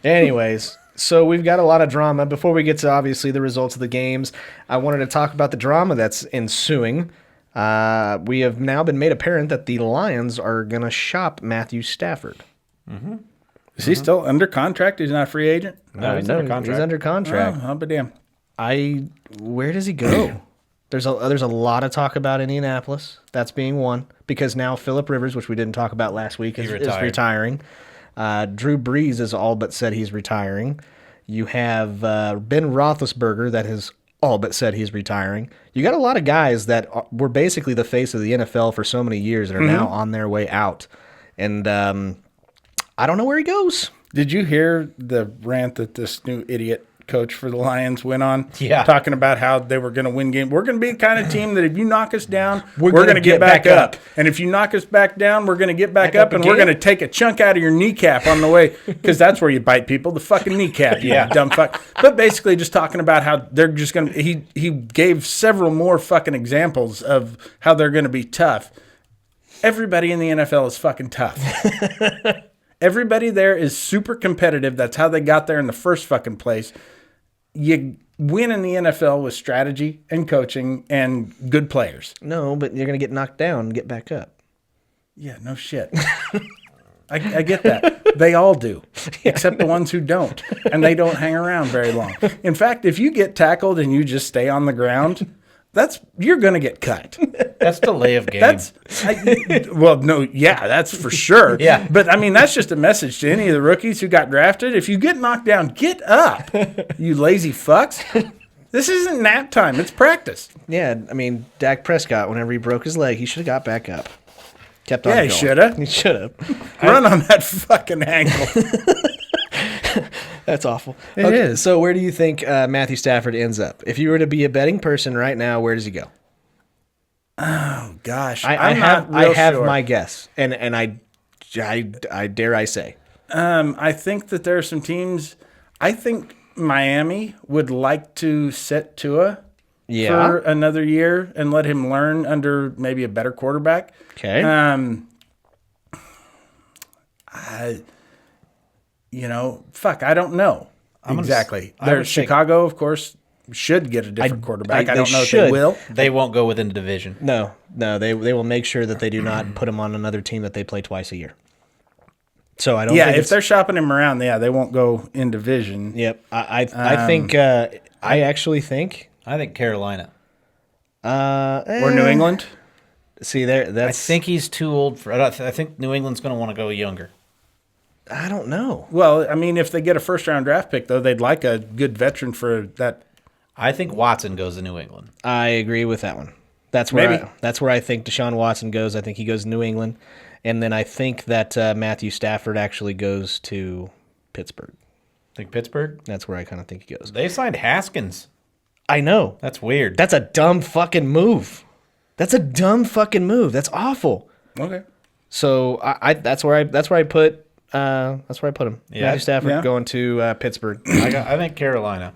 Anyways, so we've got a lot of drama. Before we get to, obviously, the results of the games, I wanted to talk about the drama that's ensuing. We have now been made apparent that the Lions are going to shop Matthew Stafford. Mm-hmm. Is he still under contract? He's not a free agent? No, he's under contract. He's under contract. Oh, I'll be damned. Where does he go? There's a lot of talk about Indianapolis. That's being one. Because now Phillip Rivers, which we didn't talk about last week, is retiring. Drew Brees has all but said he's retiring. You have Ben Roethlisberger that has all but said he's retiring. You got a lot of guys that were basically the face of the NFL for so many years that are now on their way out. And I don't know where he goes. Did you hear the rant that this new idiot coach for the Lions went on? Yeah. Talking about how they were going to win games. We're going to be the kind of team that if you knock us down, we're going to get back up. And if you knock us back down, we're going to get back up and we're going to take a chunk out of your kneecap on the way. Because that's where you bite people, the fucking kneecap, you dumb fuck. But basically just talking about how they're just going to, he gave several more fucking examples of how they're going to be tough. Everybody in the NFL is fucking tough. Everybody there is super competitive. That's how they got there in the first fucking place. You win in the NFL with strategy and coaching and good players. No, but you're going to get knocked down and get back up. Yeah, no shit. I get that. They all do, except the ones who don't. And they don't hang around very long. In fact, if you get tackled and you just stay on the ground, you're going to get cut. That's the lay of game. That's for sure. Yeah. But, I mean, that's just a message to any of the rookies who got drafted. If you get knocked down, get up, you lazy fucks. This isn't nap time. It's practice. Yeah, I mean, Dak Prescott, whenever he broke his leg, he should have got back up. Kept on going. He should have. He should have. Run on that fucking ankle. That's awful. It is. So where do you think Matthew Stafford ends up? If you were to be a betting person right now, where does he go? Oh, gosh. I have my guess, and I dare I say. I think that there are some teams. I think Miami would like to set Tua for another year and let him learn under maybe a better quarterback. Okay. I don't know exactly. Chicago, of course, should get a different quarterback. I don't know if they will. They won't go within the division. No, they will make sure that they do not put him on another team that they play twice a year. So I don't. Yeah, if they're shopping him around, they won't go in division. Yep, I think I actually think Carolina or New England. See there, I think he's too old for. I think New England's going to want to go younger. I don't know. Well, I mean, if they get a first-round draft pick, though, they'd like a good veteran for that. I think Watson goes to New England. I agree with that one. That's where I think Deshaun Watson goes. I think he goes to New England, and then I think that Matthew Stafford actually goes to Pittsburgh. Think Pittsburgh? That's where I kind of think he goes. They signed Haskins. I know. That's weird. That's a dumb fucking move. That's That's awful. Okay. So that's where I put him. Yeah. Matthew Stafford going to Pittsburgh. I think Carolina.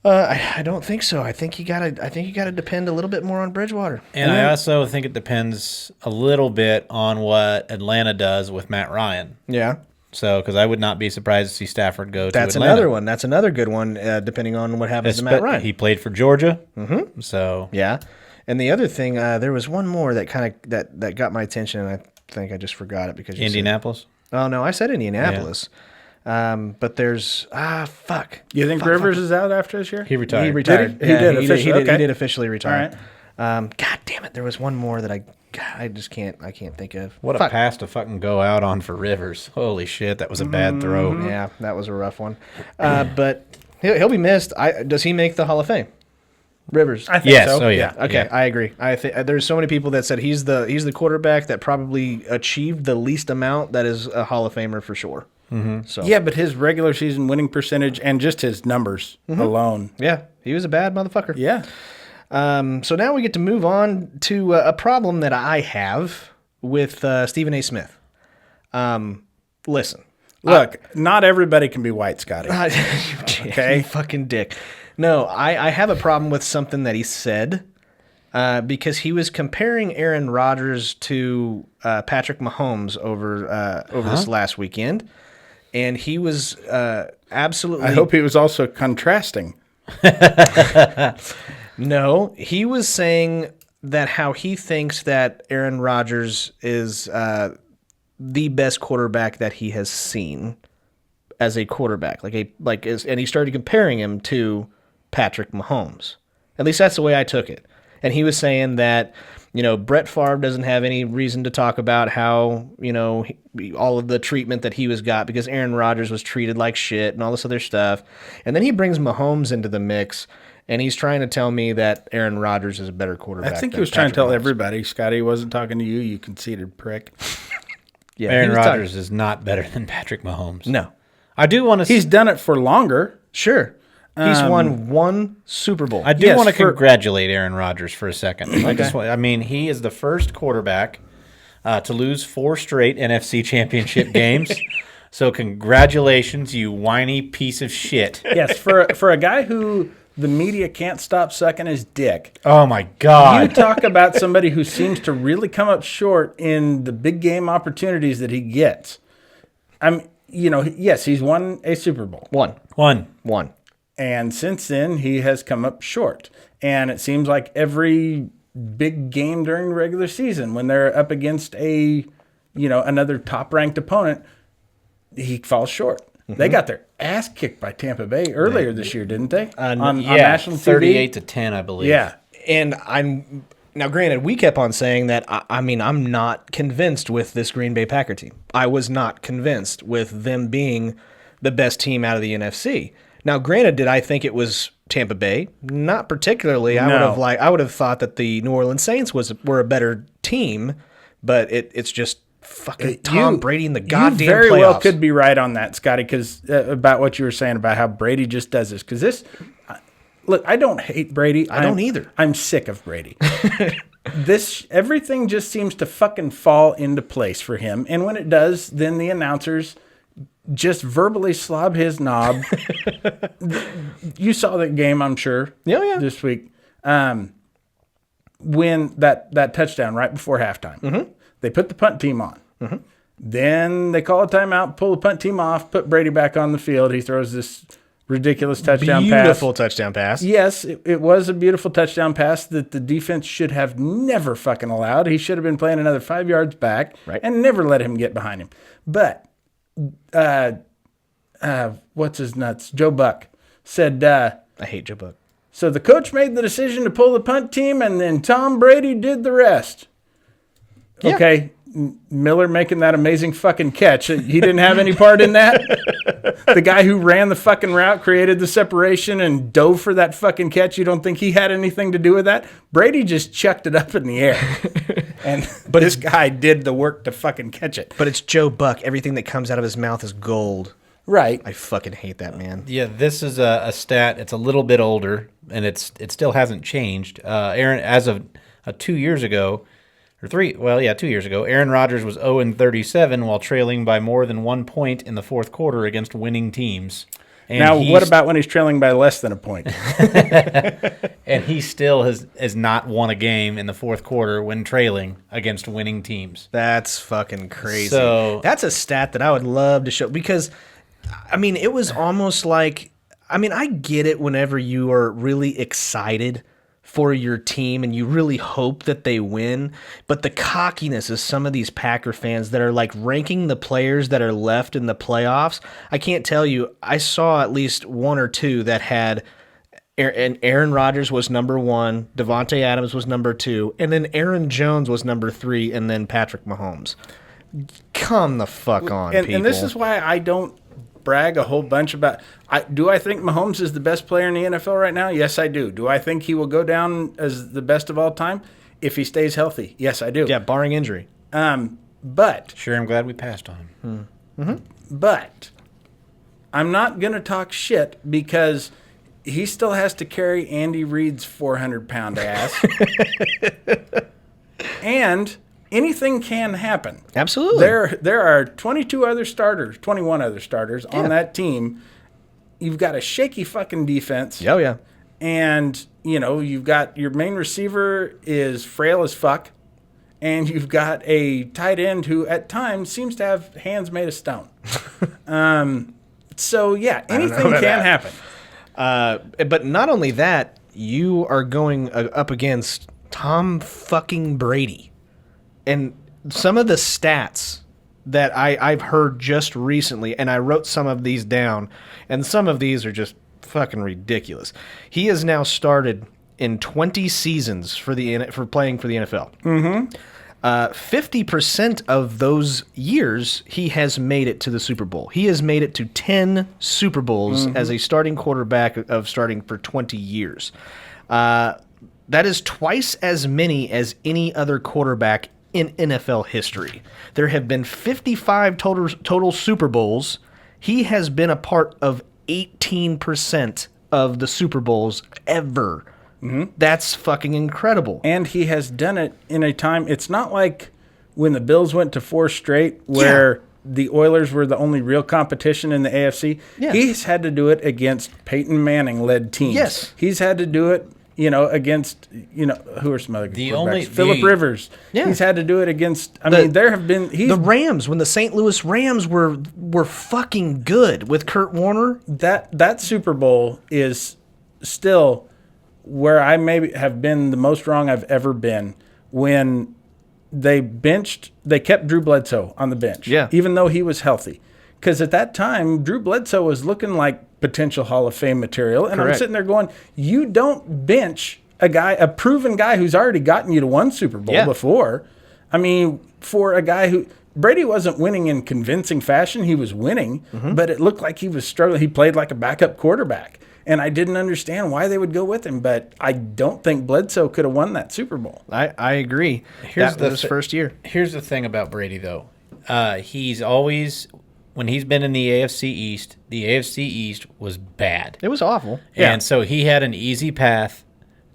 I don't think so. I think you gotta depend a little bit more on Bridgewater. And I also think it depends a little bit on what Atlanta does with Matt Ryan. Yeah. So, because I would not be surprised to see Stafford go to Atlanta. That's another one. That's another good one, depending on what happens to Matt Ryan. He played for Georgia. Mm-hmm. So yeah. And the other thing, there was one more that kind of that got my attention, and I think I just forgot it because Indianapolis. Oh no, I said Indianapolis. Yeah. But there's fuck. You think Rivers is out after this year? He retired. He retired. He did officially. He did officially retire. All right. God damn it! There was one more that I just can't think of. What a pass to fucking go out on for Rivers. Holy shit, that was a bad throw. Yeah, that was a rough one. But he'll be missed. Does he make the Hall of Fame? Rivers. I think so. Oh yeah. Okay, yeah. I agree. I think there's so many people that said he's the quarterback that probably achieved the least amount that is a Hall of Famer for sure. Mm-hmm. So yeah, but his regular season winning percentage and just his numbers alone. Yeah, he was a bad motherfucker. Yeah. So now we get to move on to a problem that I have with Stephen A. Smith. Listen. Look, not everybody can be white, Scotty. Okay, you fucking dick. No, I have a problem with something that he said because he was comparing Aaron Rodgers to Patrick Mahomes over this last weekend, and he was absolutely. I hope he was also contrasting. No, he was saying that how he thinks that Aaron Rodgers is the best quarterback that he has seen as a quarterback, and he started comparing him to Patrick Mahomes. At least that's the way I took it. And he was saying that, Brett Favre doesn't have any reason to talk about how, all of the treatment that he got because Aaron Rodgers was treated like shit and all this other stuff. And then he brings Mahomes into the mix, and he's trying to tell me that Aaron Rodgers is a better quarterback. I think he was trying to tell everybody, Scotty. He wasn't talking to you, you conceited prick. Yeah, Aaron Rodgers is not better than Patrick Mahomes. No. I do want to. He's done it for longer. Sure. He's won one Super Bowl. I do want to congratulate Aaron Rodgers for a second. He is the first quarterback to lose 4 straight NFC Championship games. So congratulations, you whiny piece of shit. Yes, for a guy who the media can't stop sucking his dick. Oh, my God. You talk about somebody who seems to really come up short in the big game opportunities that he gets. Yes, he's won a Super Bowl. One. And since then, he has come up short. And it seems like every big game during the regular season, when they're up against another top-ranked opponent, he falls short. Mm-hmm. They got their ass kicked by Tampa Bay earlier this year, didn't they? On national TV? 38-10, I believe. Yeah. And now, granted, we kept on saying that, I'm not convinced with this Green Bay Packer team. I was not convinced with them being the best team out of the NFC. Now, granted, did I think it was Tampa Bay? Not particularly. No. I would have thought that the New Orleans Saints were a better team, but it's just fucking Tom Brady in the goddamn You very playoffs. well could be right on that, Scotty, because about what you were saying about how Brady just does this. Because look, I don't hate Brady. I don't either. I'm sick of Brady. Everything just seems to fucking fall into place for him. And when it does, then the announcers just verbally slob his knob. You saw that game, I'm sure. Yeah. This week. When that touchdown right before halftime. Mm-hmm. They put the punt team on. Mm-hmm. Then they call a timeout, pull the punt team off, put Brady back on the field. He throws this ridiculous touchdown pass. Beautiful touchdown pass. Yes, it was a beautiful touchdown pass that the defense should have never fucking allowed. He should have been playing another 5 yards back and never let him get behind him. But what's his nuts? Joe Buck said, I hate Joe Buck. So the coach made the decision to pull the punt team, and then Tom Brady did the rest. Yeah. Okay, Miller making that amazing fucking catch. He didn't have any part in that. The guy who ran the fucking route, created the separation, and dove for that fucking catch. You don't think he had anything to do with that? Brady just chucked it up in the air. But this guy did the work to fucking catch it. But it's Joe Buck. Everything that comes out of his mouth is gold. Right. I fucking hate that man. Yeah, this is a stat. It's a little bit older, and it still hasn't changed. Aaron, as of 2 years ago, 2 years ago, Aaron Rodgers was 0-37 while trailing by more than 1 point in the fourth quarter against winning teams. And now, what about when he's trailing by less than a point? And he still has not won a game in the fourth quarter when trailing against winning teams. That's fucking crazy. So that's a stat that I would love to show because, it was almost like, I get it whenever you are really excited for your team and you really hope that they win, but the cockiness of some of these Packer fans that are like ranking the players that are left in the playoffs, I can't tell you, I saw at least one or two that had Aaron Rodgers was number 1, Devontae Adams was number 2, and then Aaron Jones was number 3, and then Patrick Mahomes. Come the fuck on, people. And this is why I don't brag a whole bunch about. Do I think Mahomes is the best player in the NFL right now? Yes, I do. Do I think he will go down as the best of all time if he stays healthy? Yes, I do. Yeah, barring injury. But sure, I'm glad we passed on him. Mm-hmm. But I'm not going to talk shit because he still has to carry Andy Reid's 400-pound ass. And anything can happen. Absolutely. There are 21 other starters on that team. You've got a shaky fucking defense. Oh, yeah. And, you've got your main receiver is frail as fuck. And you've got a tight end who at times seems to have hands made of stone. So, yeah, anything can happen. But not only that, you are going up against Tom fucking Brady. And some of the stats that I've heard just recently, and I wrote some of these down, and some of these are just fucking ridiculous. He has now started in 20 seasons for playing for the NFL. Mm-hmm. 50% of those years, he has made it to the Super Bowl. He has made it to 10 Super Bowls as a starting quarterback of starting for 20 years. That is twice as many as any other quarterback in NFL history. There have been 55 total Super Bowls. He has been a part of 18% of the Super Bowls ever. Mm-hmm. That's fucking incredible. And he has done it in a time. It's not like when the Bills went to 4 straight where the Oilers were the only real competition in the AFC. Yeah. He's had to do it against Peyton Manning-led teams. Yes. He's had to do it, against, who are some other quarterbacks? Phillip Rivers. Yeah. He's had to do it against, there have been... the Rams, when the St. Louis Rams were fucking good with Kurt Warner. That Super Bowl is still... where I maybe have been the most wrong I've ever been when they kept Drew Bledsoe on the bench, even though he was healthy. Because at that time, Drew Bledsoe was looking like potential Hall of Fame material. And I'm sitting there going, you don't bench a proven guy who's already gotten you to one Super Bowl before. For a guy who... Brady wasn't winning in convincing fashion. He was winning, but it looked like he was struggling. He played like a backup quarterback. And I didn't understand why they would go with him, but I don't think Bledsoe could have won that Super Bowl. I agree. That was his first year. Here's the thing about Brady, though. He's always, when he's been in the AFC East was bad. It was awful. And so he had an easy path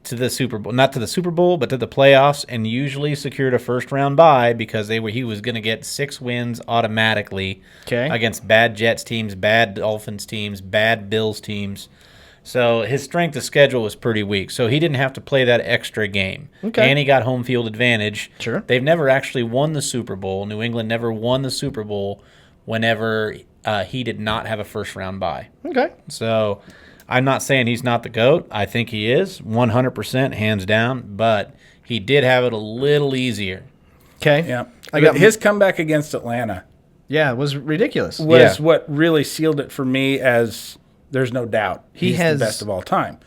to the Super Bowl, not to the Super Bowl, but to the playoffs, and usually secured a first-round bye because he was going to get 6 wins automatically against bad Jets teams, bad Dolphins teams, bad Bills teams. So his strength of schedule was pretty weak, so he didn't have to play that extra game. Okay. And he got home field advantage. Sure. They've never actually won the Super Bowl. New England never won the Super Bowl whenever he did not have a first-round bye. Okay. So I'm not saying he's not the GOAT. I think he is, 100%, hands down, but he did have it a little easier. Okay. Yeah. His comeback against Atlanta. Yeah, it was ridiculous. Was what really sealed it for me as... There's no doubt he's the best of all time.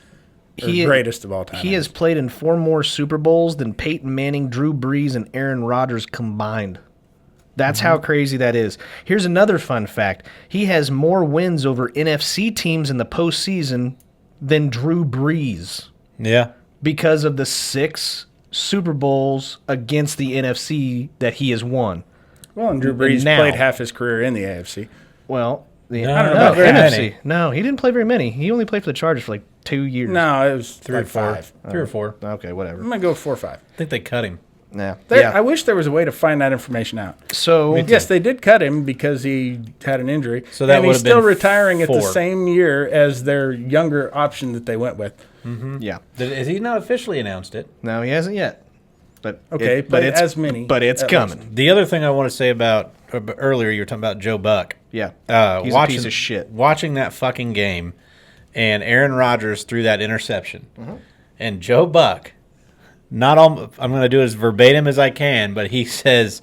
Greatest of all time. He has played in 4 more Super Bowls than Peyton Manning, Drew Brees, and Aaron Rodgers combined. That's how crazy that is. Here's another fun fact. He has more wins over NFC teams in the postseason than Drew Brees. Yeah. Because of the 6 Super Bowls against the NFC that he has won. Well, and Drew Brees played half his career in the AFC. Well... I don't know about NFC. No, he didn't play very many. He only played for the Chargers for like 2 years. No, it was 3 or 4. 3 or 4. Okay, whatever. I'm going to go 4 or 5. I think they cut him. Yeah. I wish there was a way to find that information out. So yes, they did cut him because he had an injury. So that and he's still retiring 4. at the same year as their younger option that they went with. Mm-hmm. Yeah. Has he not officially announced it? No, he hasn't yet. But but it's as many. But it's coming. The other thing I want to say about earlier, you were talking about Joe Buck. Yeah, he's a piece of shit. Watching that fucking game, and Aaron Rodgers threw that interception, and Joe Buck, I'm going to do it as verbatim as I can, but he says,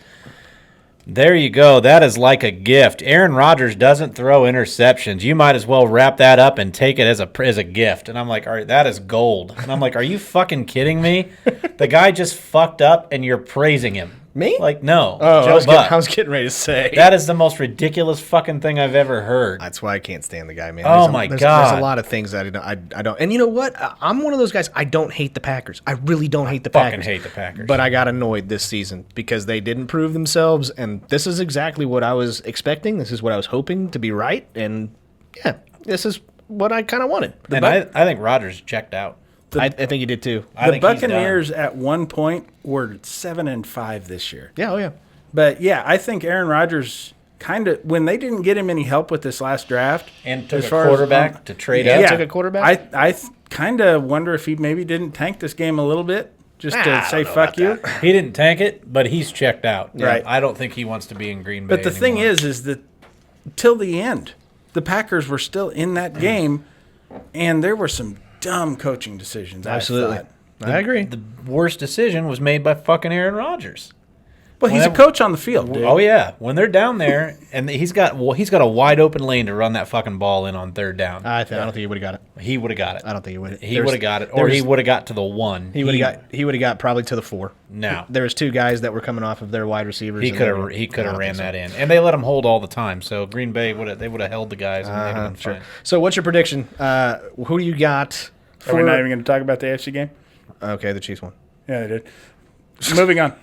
"There you go. That is like a gift. Aaron Rodgers doesn't throw interceptions. You might as well wrap that up and take it as a gift." And I'm like, "All right, that is gold." And I'm like, "Are you fucking kidding me? The guy just fucked up, and you're praising him." Me? Like, no. Oh, Joe Buck. I was getting ready to say. That is the most ridiculous fucking thing I've ever heard. That's why I can't stand the guy, man. God. There's a lot of things that I don't. And you know what? I'm one of those guys, I don't hate the Packers. I really don't hate the Packers. Fucking hate the Packers. But I got annoyed this season because they didn't prove themselves, and this is exactly what I was expecting. This is what I was hoping to be right, and yeah, this is what I kind of wanted. I think Rodgers checked out. I think he did too. The Buccaneers at one point were 7-5 this year. Yeah, oh yeah. But yeah, I think Aaron Rodgers kind of, when they didn't get him any help with this last draft, and took a quarterback to trade up. Yeah, took a quarterback. I kind of wonder if he maybe didn't tank this game a little bit just to say fuck you. He didn't tank it, but he's checked out. Right. I don't think he wants to be in Green Bay. But the thing is that till the end, the Packers were still in that game, and there were some dumb coaching decisions. Absolutely. I agree. The worst decision was made by fucking Aaron Rodgers. Well, he's a coach on the field, dude. Oh yeah, when they're down there and he's got a wide open lane to run that fucking ball in on third down. I don't think he would have got it. He would have got it. I don't think he would. He would have got it, or he would have got to the 1. He would have got probably to the 4. No, there was 2 guys that were coming off of their wide receivers. He could have ran that in, and they let him hold all the time. So Green Bay would have held the guys, and they'd have been fine. So what's your prediction? Who do you got? Are we not even going to talk about the AFC game? Okay, the Chiefs won. Yeah, they did. Moving on.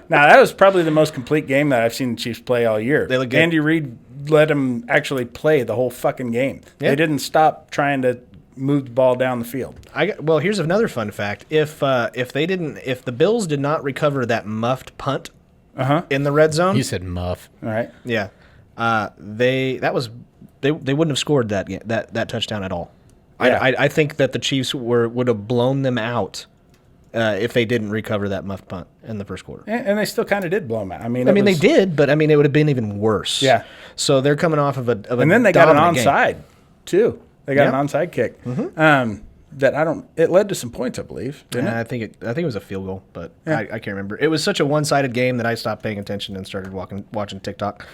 Now, that was probably the most complete game that I've seen the Chiefs play all year. They look good. Andy Reid let them actually play the whole fucking game. Yeah. They didn't stop trying to move the ball down the field. Well, here's another fun fact. If the Bills did not recover that muffed punt in the red zone. You said muff. All right. Yeah. They wouldn't have scored that touchdown at all. Yeah. I think that the Chiefs would have blown them out if they didn't recover that muffed punt in the first quarter. And they still kind of did blow them out. They did, but it would have been even worse. Yeah. So they're coming off of a and then they got an onside game. too. They got an onside kick. Mm-hmm. It led to some points, I believe. Didn't it? I think it was a field goal, but I can't remember. It was such a one-sided game that I stopped paying attention and started watching TikTok.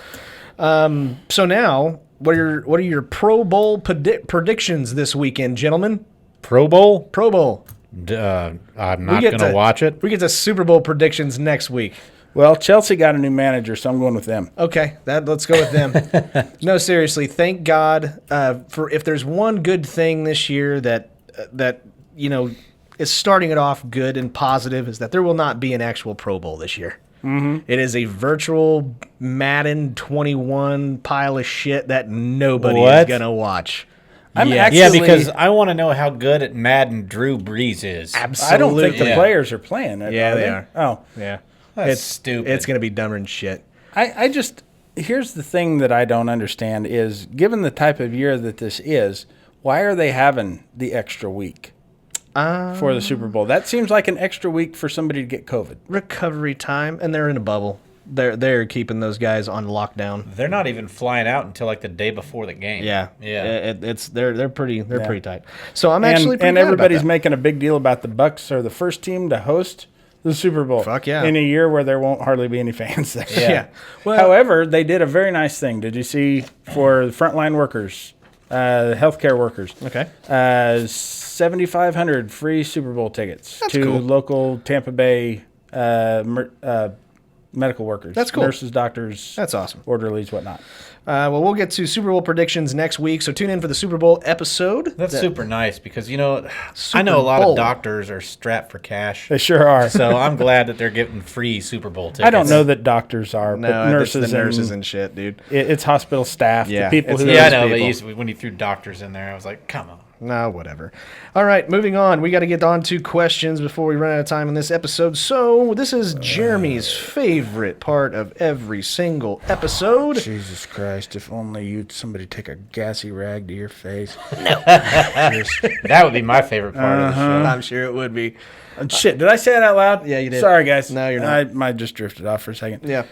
So now, what are your Pro Bowl predictions this weekend, gentlemen? Pro Bowl? Pro Bowl. I'm not going to watch it. We get to Super Bowl predictions next week. Well, Chelsea got a new manager, so I'm going with them. Okay, let's go with them. No, seriously, thank God for if there's one good thing this year that is starting it off good and positive is that there will not be an actual Pro Bowl this year. Mm-hmm. It is a virtual Madden 21 pile of shit that nobody is going to watch. Because I want to know how good at Madden Drew Brees is. Absolutely. I don't think the players are playing it. Yeah, they are. Oh. Yeah. That's stupid. It's going to be dumber than shit. Here's the thing that I don't understand is, given the type of year that this is, why are they having the extra week for the Super Bowl? That seems like an extra week for somebody to get COVID. Recovery time, and they're in a bubble. They're keeping those guys on lockdown. They're not even flying out until like the day before the game. Yeah. They're pretty tight. So I'm actually pretty and glad everybody's about that. making a big deal about the Bucs are the first team to host the Super Bowl. Fuck yeah. In a year where there won't hardly be any fans there. Yeah. Well, however, they did a very nice thing. Did you see for the frontline workers, healthcare workers? Okay. 7,500 free Super Bowl tickets to cool. local Tampa Bay medical workers. That's cool. Nurses, doctors. That's awesome. Orderlies, whatnot. Well, we'll get to Super Bowl predictions next week, so tune in for the Super Bowl episode. That's super nice because, I know a lot of doctors are strapped for cash. They sure are. So I'm glad that they're getting free Super Bowl tickets. I don't know that doctors are, but nurses, it's the nurses and shit, dude. It's hospital staff. Yeah, the people who I know, but when you threw doctors in there, I was like, come on. No, whatever. All right, moving on. We got to get on to questions before we run out of time in this episode. So this is Jeremy's favorite part of every single episode. Jesus Christ, if only somebody take a gassy rag to your face. No. That would be my favorite part of the show. I'm sure it would be. Shit, did I say it out loud? Yeah, you did. Sorry, guys. No, you're not. I might just drifted off for a second. Yeah.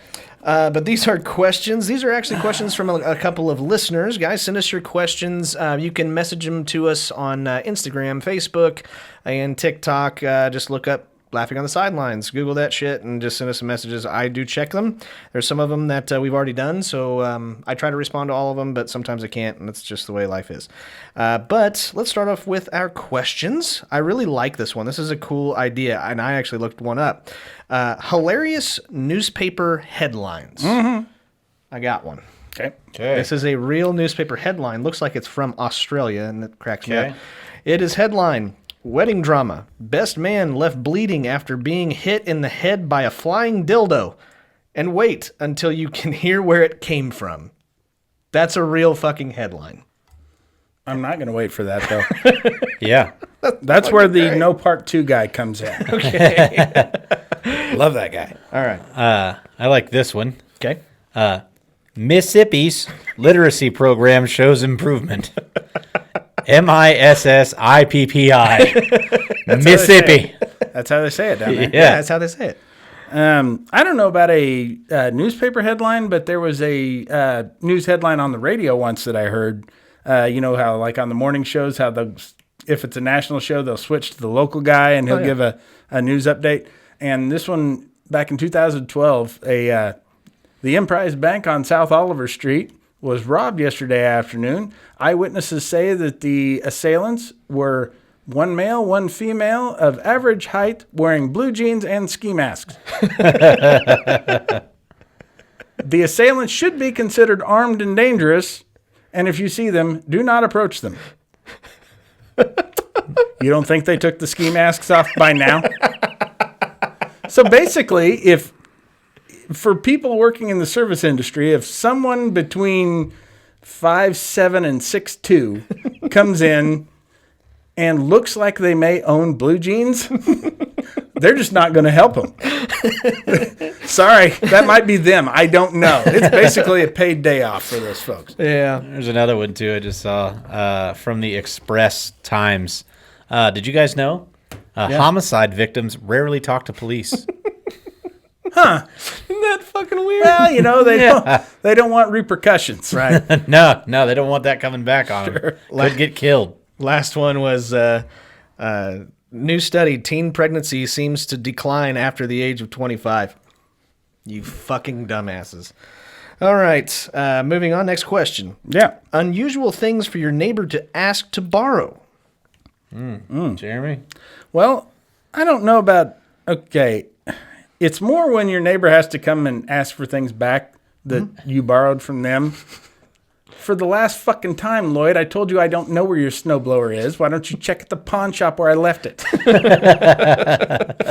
But these are questions. These are actually questions from a couple of listeners. Guys, send us your questions. You can message them to us on Instagram, Facebook, and TikTok. Just look up Laughing on the Sidelines. Google that shit and just send us some messages. I do check them. There's some of them that we've already done, so I try to respond to all of them, but sometimes I can't, and that's just the way life is. But let's start off with our questions. I really like this one. This is a cool idea, and I actually looked one up. Hilarious newspaper headlines. Mm-hmm. I got one. Okay. This is a real newspaper headline. Looks like it's from Australia, and it cracks me up. It is headline, Wedding Drama. Best man left bleeding after being hit in the head by a flying dildo. And wait until you can hear where it came from. That's a real fucking headline. I'm not going to wait for that, though. Yeah. That's where the no part 2 guy comes in. Okay. Love that guy. All right. I like this one. Okay. Mississippi's literacy program shows improvement. MISSIPPI. Mississippi. That's how they say it down there. Yeah. That's how they say it. I don't know about a newspaper headline, but there was a news headline on the radio once that I heard. You know how, like on the morning shows, how if it's a national show, they'll switch to the local guy and he'll give a news update. And this one, back in 2012, the Emprise Bank on South Oliver Street was robbed yesterday afternoon. Eyewitnesses say that the assailants were one male, one female of average height wearing blue jeans and ski masks. The assailants should be considered armed and dangerous, and if you see them, do not approach them. You don't think they took the ski masks off by now? So basically, for people working in the service industry, if someone between 5'7" and 6'2" comes in and looks like they may own blue jeans, they're just not going to help them. Sorry, that might be them. I don't know. It's basically a paid day off for those folks. Yeah. There's another one, too, I just saw from the Express Times. Did you guys know? Homicide victims rarely talk to police. Huh. Isn't that fucking weird? Well, you know, they don't want repercussions. Right. No, they don't want that coming back on them. Could get killed. Last one was new study. Teen pregnancy seems to decline after the age of 25. You fucking dumbasses. All right. Moving on. Next question. Yeah. Unusual things for your neighbor to ask to borrow. Jeremy? Well, I don't know about, okay, it's more when your neighbor has to come and ask for things back that you borrowed from them. For the last fucking time, Lloyd, I told you I don't know where your snowblower is. Why don't you check at the pawn shop where I left it?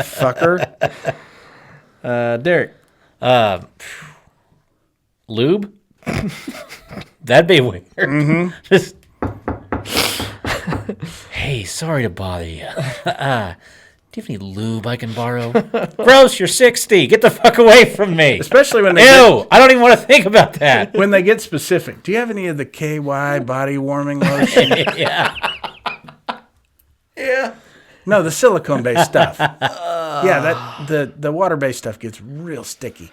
Fucker. Derek. Lube? That'd be weird. Mm-hmm. Just, hey, sorry to bother you. Do you have any lube I can borrow? Gross, you're 60. Get the fuck away from me. Especially when they I don't even want to think about that. when they get specific. Do you have any of the KY body warming lotion? Yeah. Yeah. No, the silicone-based stuff. The water-based stuff gets real sticky.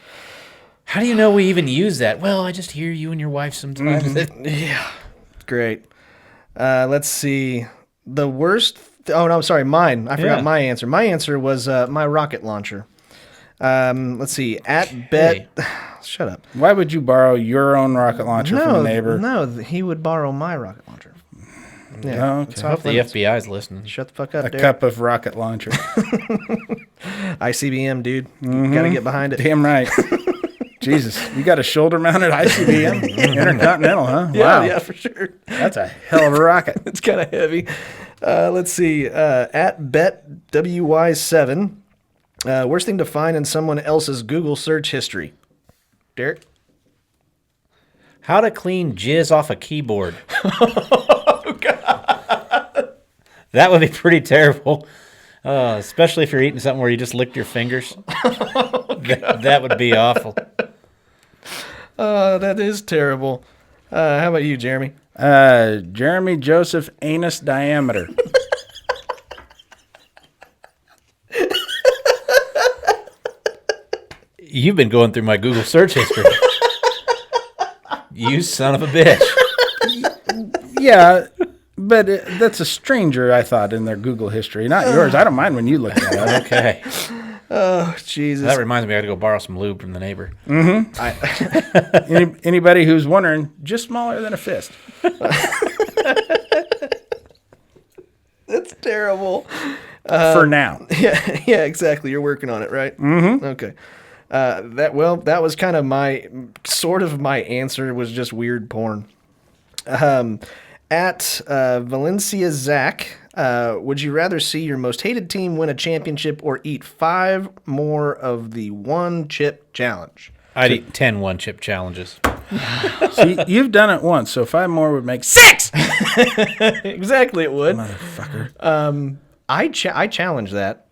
How do you know we even use that? Well, I just hear you and your wife sometimes. Mm-hmm. Yeah. Great. Let's see. The worst... Oh, no, sorry, mine. I forgot my answer. My answer was my rocket launcher. Let's see. Shut up. Why would you borrow your own rocket launcher from a neighbor? No, he would borrow my rocket launcher. Yeah. Oh, okay. I hope the FBI's listening. Shut the fuck up, A Derek. cup of rocket launcher. ICBM, dude. Got to get behind it. Damn right. Jesus, you got a shoulder-mounted ICBM? Intercontinental, huh? Yeah, Wow. yeah, for sure. That's a hell of a rocket. It's kind of heavy. Let's see. At BetWY7, worst thing to find in someone else's Google search history. Derek? How to clean jizz off a keyboard. Oh, God. That would be pretty terrible. Especially if you're eating something where you just licked your fingers. That would be awful. That is terrible. How about you, Jeremy? Jeremy Joseph Anus Diameter. You've been going through my Google search history. You son of a bitch. Yeah, but that's a stranger, I thought, in their Google history. Not yours. I don't mind when you look at it. Okay. Oh, Jesus. That reminds me I got to go borrow some lube from the neighbor. Mm-hmm. Anybody who's wondering, just smaller than a fist. That's terrible. For now. Yeah, exactly. You're working on it, right? Mm-hmm. Okay. That was kind of my answer was just weird porn. At Valencia Zach, would you rather see your most hated team win a championship or eat 5 more of the one chip challenge? I'd eat 10 one-chip challenges. See, you've done it once, so 5 more would make 6! Exactly, it would. Motherfucker. I challenge that.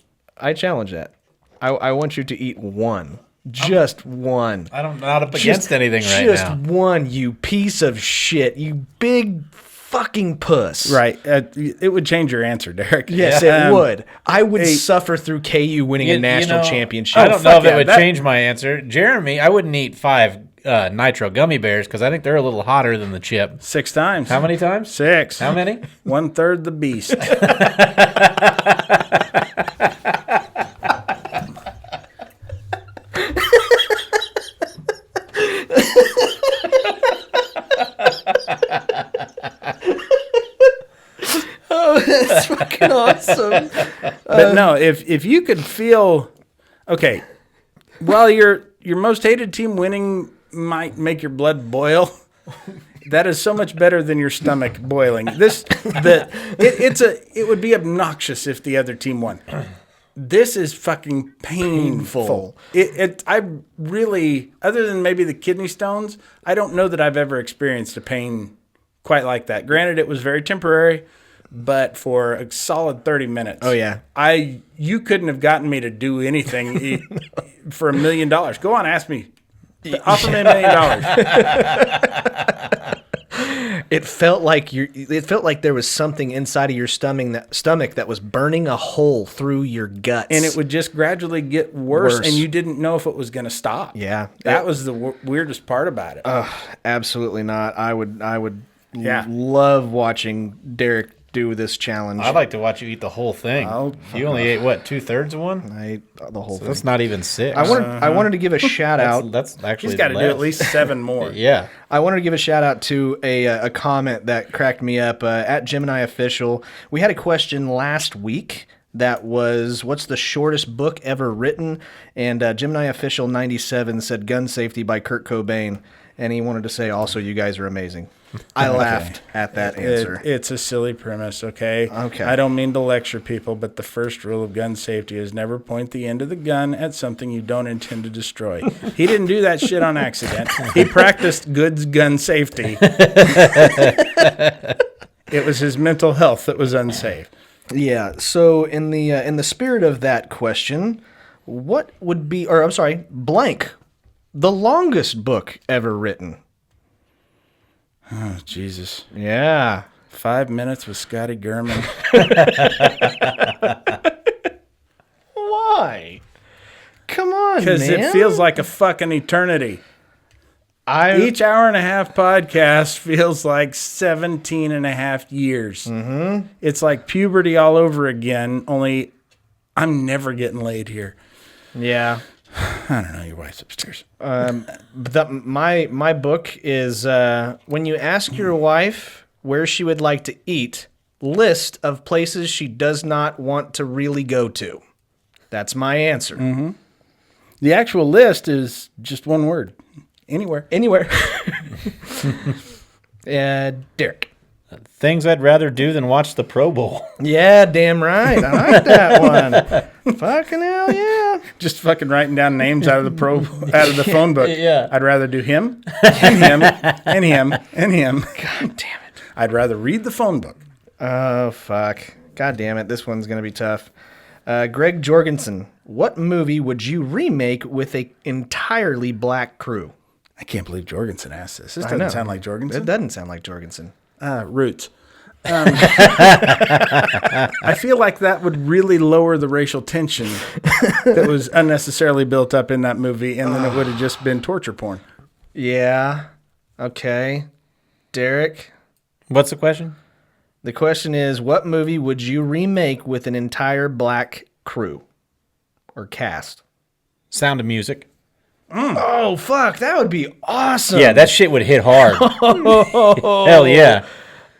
I want you to eat one. Just one. I'm not up against anything right just now. Just one, you piece of shit. You big fucking puss. Right. It would change your answer, Derek. Yes, it would. I would suffer through KU winning a national championship. I don't know if it would change my answer. Jeremy, I wouldn't eat 5 nitro gummy bears because I think they're a little hotter than the chip. 6 times. How many times? 6. How many? 1/3 the beast. Oh, that's fucking awesome. But no, if you could feel, okay, while your most hated team winning might make your blood boil, that is so much better than your stomach boiling. It would be obnoxious if the other team won. This is fucking painful. I really, other than maybe the kidney stones, I don't know that I've ever experienced a pain quite like that. Granted, it was very temporary, but for a solid 30 minutes. Oh, yeah. You couldn't have gotten me to do anything for $1 million. Go on, ask me. Offer me $1 million. It felt like there was something inside of your stomach that was burning a hole through your guts, and it would just gradually get worse. And you didn't know if it was going to stop. Yeah, that was the weirdest part about it. Absolutely not. I would love watching Derek do this challenge. I'd like to watch you eat the whole thing. You only ate, what, 2/3 of one? I ate the whole thing. That's not even 6. I wanted to give a shout out. That's actually He's got to do at least 7 more. Yeah. I wanted to give a shout out to a comment that cracked me up at Gemini Official. We had a question last week that was, what's the shortest book ever written? And Gemini Official 97 said Gun Safety by Kurt Cobain. And he wanted to say also, you guys are amazing. I laughed at that answer. It's a silly premise, okay? Okay. I don't mean to lecture people, but the first rule of gun safety is never point the end of the gun at something you don't intend to destroy. He didn't do that shit on accident. He practiced good gun safety. It was his mental health that was unsafe. Yeah. So in the spirit of that question, what would be, or I'm sorry, blank, the longest book ever written? Oh, Jesus. Yeah. 5 minutes with Scotty Gurman. Why? Come on, man. Because it feels like a fucking eternity. Each hour and a half podcast feels like 17 and a half years. Mm-hmm. It's like puberty all over again, only I'm never getting laid here. Yeah. I don't know. Your wife's upstairs. My book is when you ask your wife where she would like to eat, list of places she does not want to really go to. That's my answer. Mm-hmm. The actual list is just one word. Anywhere. Derek. Things I'd rather do than watch the Pro Bowl. Yeah, damn right. I like that one. Fucking hell, yeah. Just fucking writing down names out of the phone book. Yeah. I'd rather do him and him and him and him. God damn it. I'd rather read the phone book. Oh, fuck. God damn it. This one's going to be tough. Greg Jorgensen, what movie would you remake with an entirely black crew? I can't believe Jorgensen asked this. This doesn't sound like Jorgensen. It doesn't sound like Jorgensen. Roots. I feel like that would really lower the racial tension that was unnecessarily built up in that movie, and then it would have just been torture porn. Yeah. Okay. Derek? What's the question? The question is, what movie would you remake with an entire black crew or cast? Sound of Music. Oh, fuck. That would be awesome. Yeah, that shit would hit hard. Hell yeah.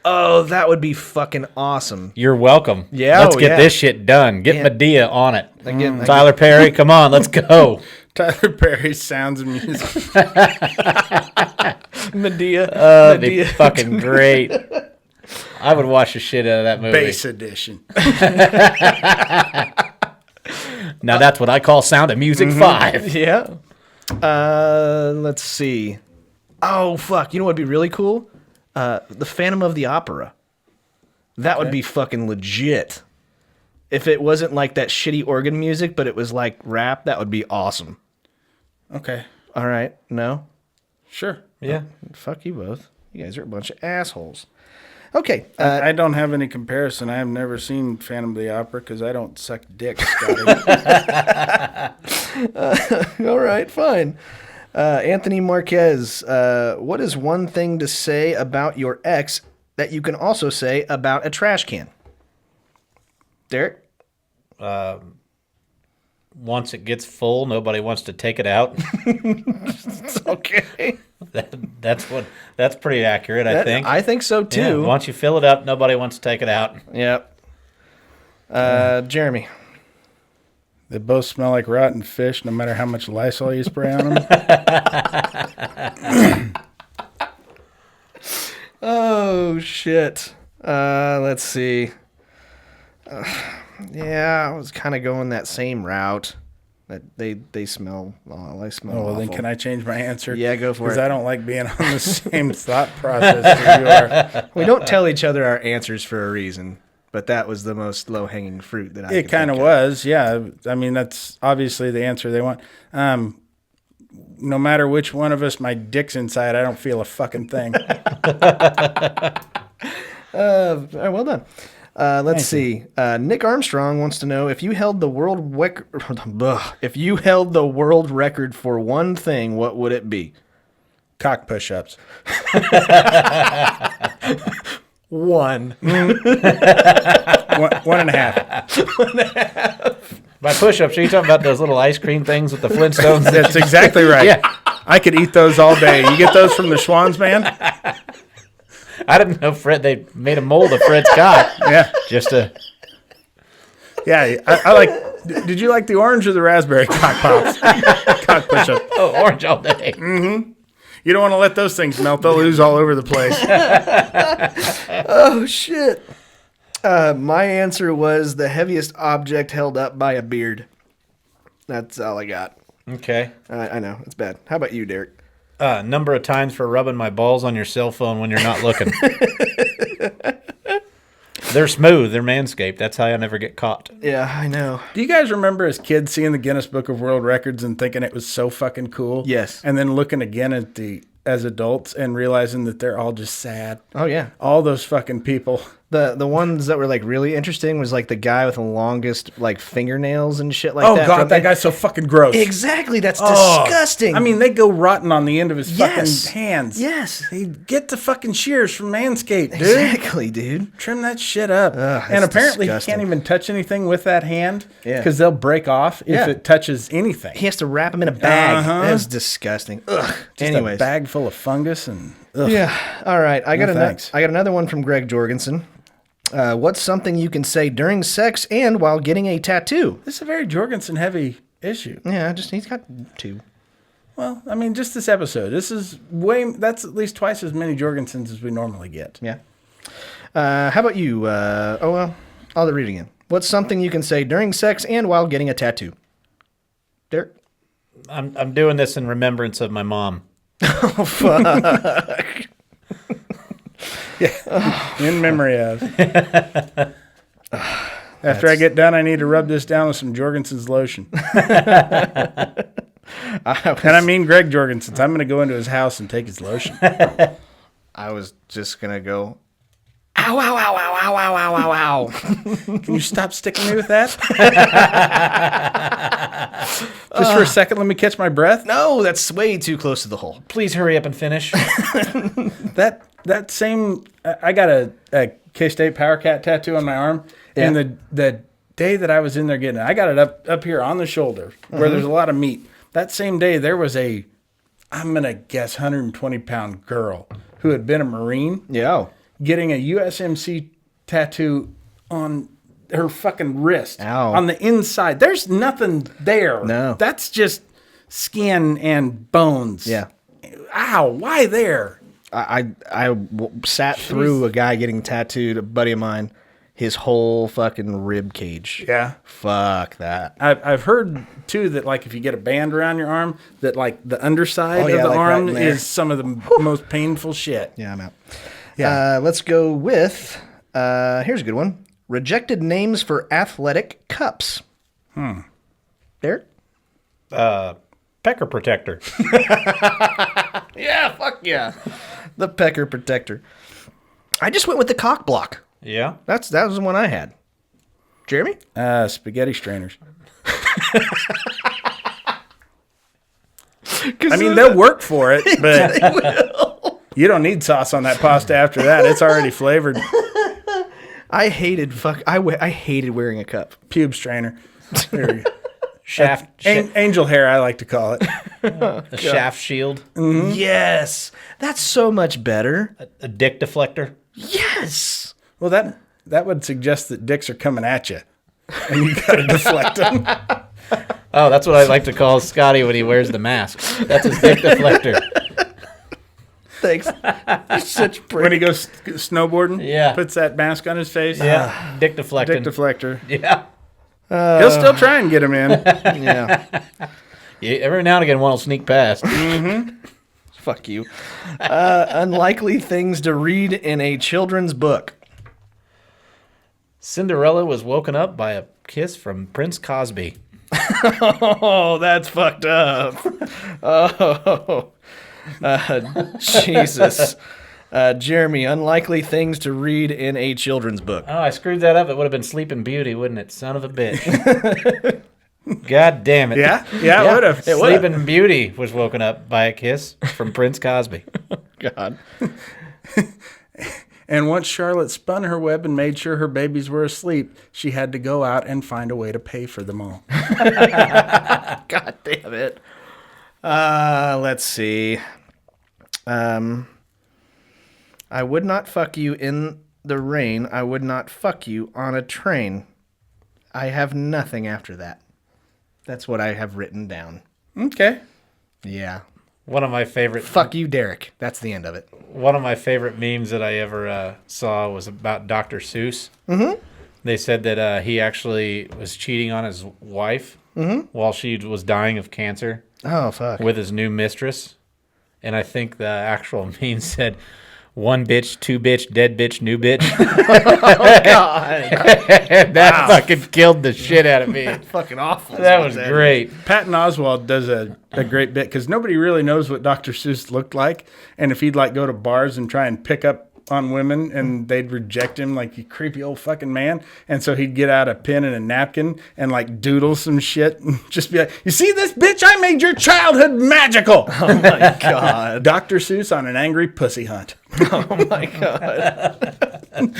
Oh, that would be fucking awesome. You're welcome. Yeah, let's get this shit done. Get Medea on it. Tyler Perry, come on, let's go. Tyler Perry's Sounds of Music. Medea. That'd be fucking great. I would watch the shit out of that movie. Bass edition. Now that's what I call Sound of Music 5. Yeah. Let's see. Oh, fuck. You know what would be really cool? The Phantom of the Opera. That would be fucking legit. If it wasn't like that shitty organ music, but it was like rap, that would be awesome. Okay. All right. No? Sure. Yeah. Fuck you both. You guys are a bunch of assholes. Okay. I don't have any comparison. I have never seen Phantom of the Opera because I don't suck dick, Scotty. All right, fine. Anthony Marquez, what is one thing to say about your ex that you can also say about a trash can? Derek? Once it gets full, nobody wants to take it out. Okay. That's pretty accurate, I think. I think so, too. Yeah, once you fill it up, nobody wants to take it out. Yep. Jeremy? They both smell like rotten fish, no matter how much Lysol you spray on them. Oh, shit. Let's see. Yeah, I was kind of going that same route. That they smell. Oh, I smell. Oh, well, then awful. can I change my answer? Yeah, go for it. Because I don't like being on the same thought process as you are. We don't tell each other our answers for a reason, but that was the most low-hanging fruit that I It could kind of think was, yeah. I mean, that's obviously the answer they want. No matter which one of us, my dick's inside, I don't feel a fucking thing. Well done. Let's see. Nick Armstrong wants to know if you held the world record for one thing, what would it be? Cock push-ups. One. 1.5. By push-ups, are you talking about those little ice cream things with the Flintstones? That's exactly right. Yeah. I could eat those all day. You get those from the Schwann's, man? I didn't know they made a mold of Fred's cock. Yeah. Just to... Yeah, I like... Did you like the orange or the raspberry cock pops? Cock push-up. Oh, orange all day. Mm-hmm. You don't want to let those things melt. They'll ooze all over the place. Oh, shit. My answer was the heaviest object held up by a beard. That's all I got. Okay. I know. It's bad. How about you, Derek? Number of times for rubbing my balls on your cell phone when you're not looking. They're smooth. They're manscaped. That's how I never get caught. Yeah, I know. Do you guys remember as kids seeing the Guinness Book of World Records and thinking it was so fucking cool? Yes. And then looking again at as adults and realizing that they're all just sad. Oh, yeah. All those fucking people. The ones that were like really interesting was like the guy with the longest like fingernails and shit like Oh, that. God, that guy's so fucking gross. Exactly. That's Oh, disgusting. I mean, they go rotten on the end of his Yes. fucking hands. Yes. They get the fucking shears from Manscaped, dude. Exactly, dude. Trim that shit up. Ugh, and it's apparently disgusting. he can't even touch anything with that hand Yeah. because they'll break off Yeah. if it touches anything. He has to wrap him in a bag. Uh-huh. That was disgusting. Ugh. Just Anyways. a bag full of fungus and ugh. Yeah. All right. I got thanks. another one from Greg Jorgensen. What's something you can say during sex and while getting a tattoo? This is a very Jorgensen heavy issue. Yeah, he's got two. Well, I mean, just this episode. This is that's at least twice as many Jorgensens as we normally get. Yeah. How about you? I'll read it again. What's something you can say during sex and while getting a tattoo? Derek? I'm doing this in remembrance of my mom. Oh, fuck. In memory of. After I get done, I need to rub this down with some Jorgensen's lotion. And I mean Greg Jorgensen's. I'm going to go into his house and take his lotion. I was just going to go, ow, ow, ow, ow, ow, ow, ow, ow, ow. Can you stop sticking me with that? Just for a second, let me catch my breath. No, that's way too close to the hole. Please hurry up and finish. That same, I got a K-State Power Cat tattoo on my arm, and the day that I was in there getting it, I got it up here on the shoulder where there's a lot of meat. That same day, there was I'm going to guess, 120-pound girl who had been a Marine getting a USMC tattoo on her fucking wrist. Ow. On the inside. There's nothing there. No. That's just skin and bones. Yeah. Ow, why there? I sat through a guy getting tattooed, a buddy of mine. his whole fucking rib cage. Yeah. Fuck that. I've heard too that like if you get a band around your arm, that like the underside of the like arm right in there. is some of the most painful shit. Yeah, I'm out. Yeah. Let's go with here's a good one. Rejected names for athletic cups. Derek? Pecker protector. Yeah, fuck yeah. The pecker protector. I just went with the cock block. Yeah. That was the one I had. Jeremy? Spaghetti strainers. I mean, they'll work for it, but you don't need sauce on that pasta after that. It's already flavored. I hated wearing a cup. Pube strainer. There you go. Shaft. Angel hair, I like to call it. A shaft shield. Mm-hmm. Yes. That's so much better. A dick deflector. Yes. Well, that would suggest that dicks are coming at you, and you got to deflect them. Oh, that's what I like to call Scotty when he wears the mask. That's his dick deflector. Thanks. You're such pretty. When he goes snowboarding, Yeah. puts that mask on his face. Yeah. Dick deflecting. Dick deflector. Yeah. He'll still try and get him in. Yeah. Yeah. Every now and again, one will sneak past. Fuck you. Unlikely things to read in a children's book. Cinderella was woken up by a kiss from Prince Cosby. Oh, that's fucked up. Oh. Jesus. Jeremy, unlikely things to read in a children's book. Oh, I screwed that up. It would have been Sleeping Beauty, wouldn't it? Son of a bitch. God damn it. Yeah, it would have. Sleeping Beauty was woken up by a kiss from Prince Cosby. God. And once Charlotte spun her web and made sure her babies were asleep, she had to go out and find a way to pay for them all. God damn it. Let's see. I would not fuck you in the rain. I would not fuck you on a train. I have nothing after that. That's what I have written down. Okay. Yeah. One of my favorite. Fuck you, Derek. That's the end of it. One of my favorite memes that I ever saw was about Dr. Seuss. Mm-hmm. They said that he actually was cheating on his wife while she was dying of cancer. Oh, fuck. With his new mistress. And I think the actual meme said, one bitch, two bitch, dead bitch, new bitch. Oh, God. That fucking killed the shit out of me. Fucking awful. That was great. Patton Oswalt does a great bit because nobody really knows what Dr. Seuss looked like. And if he'd like go to bars and try and pick up on women and they'd reject him like, you creepy old fucking man. And so he'd get out a pen and a napkin and like doodle some shit and just be like, you see this bitch? I made your childhood magical. Oh, my God. Dr. Seuss on an angry pussy hunt. Oh, my God.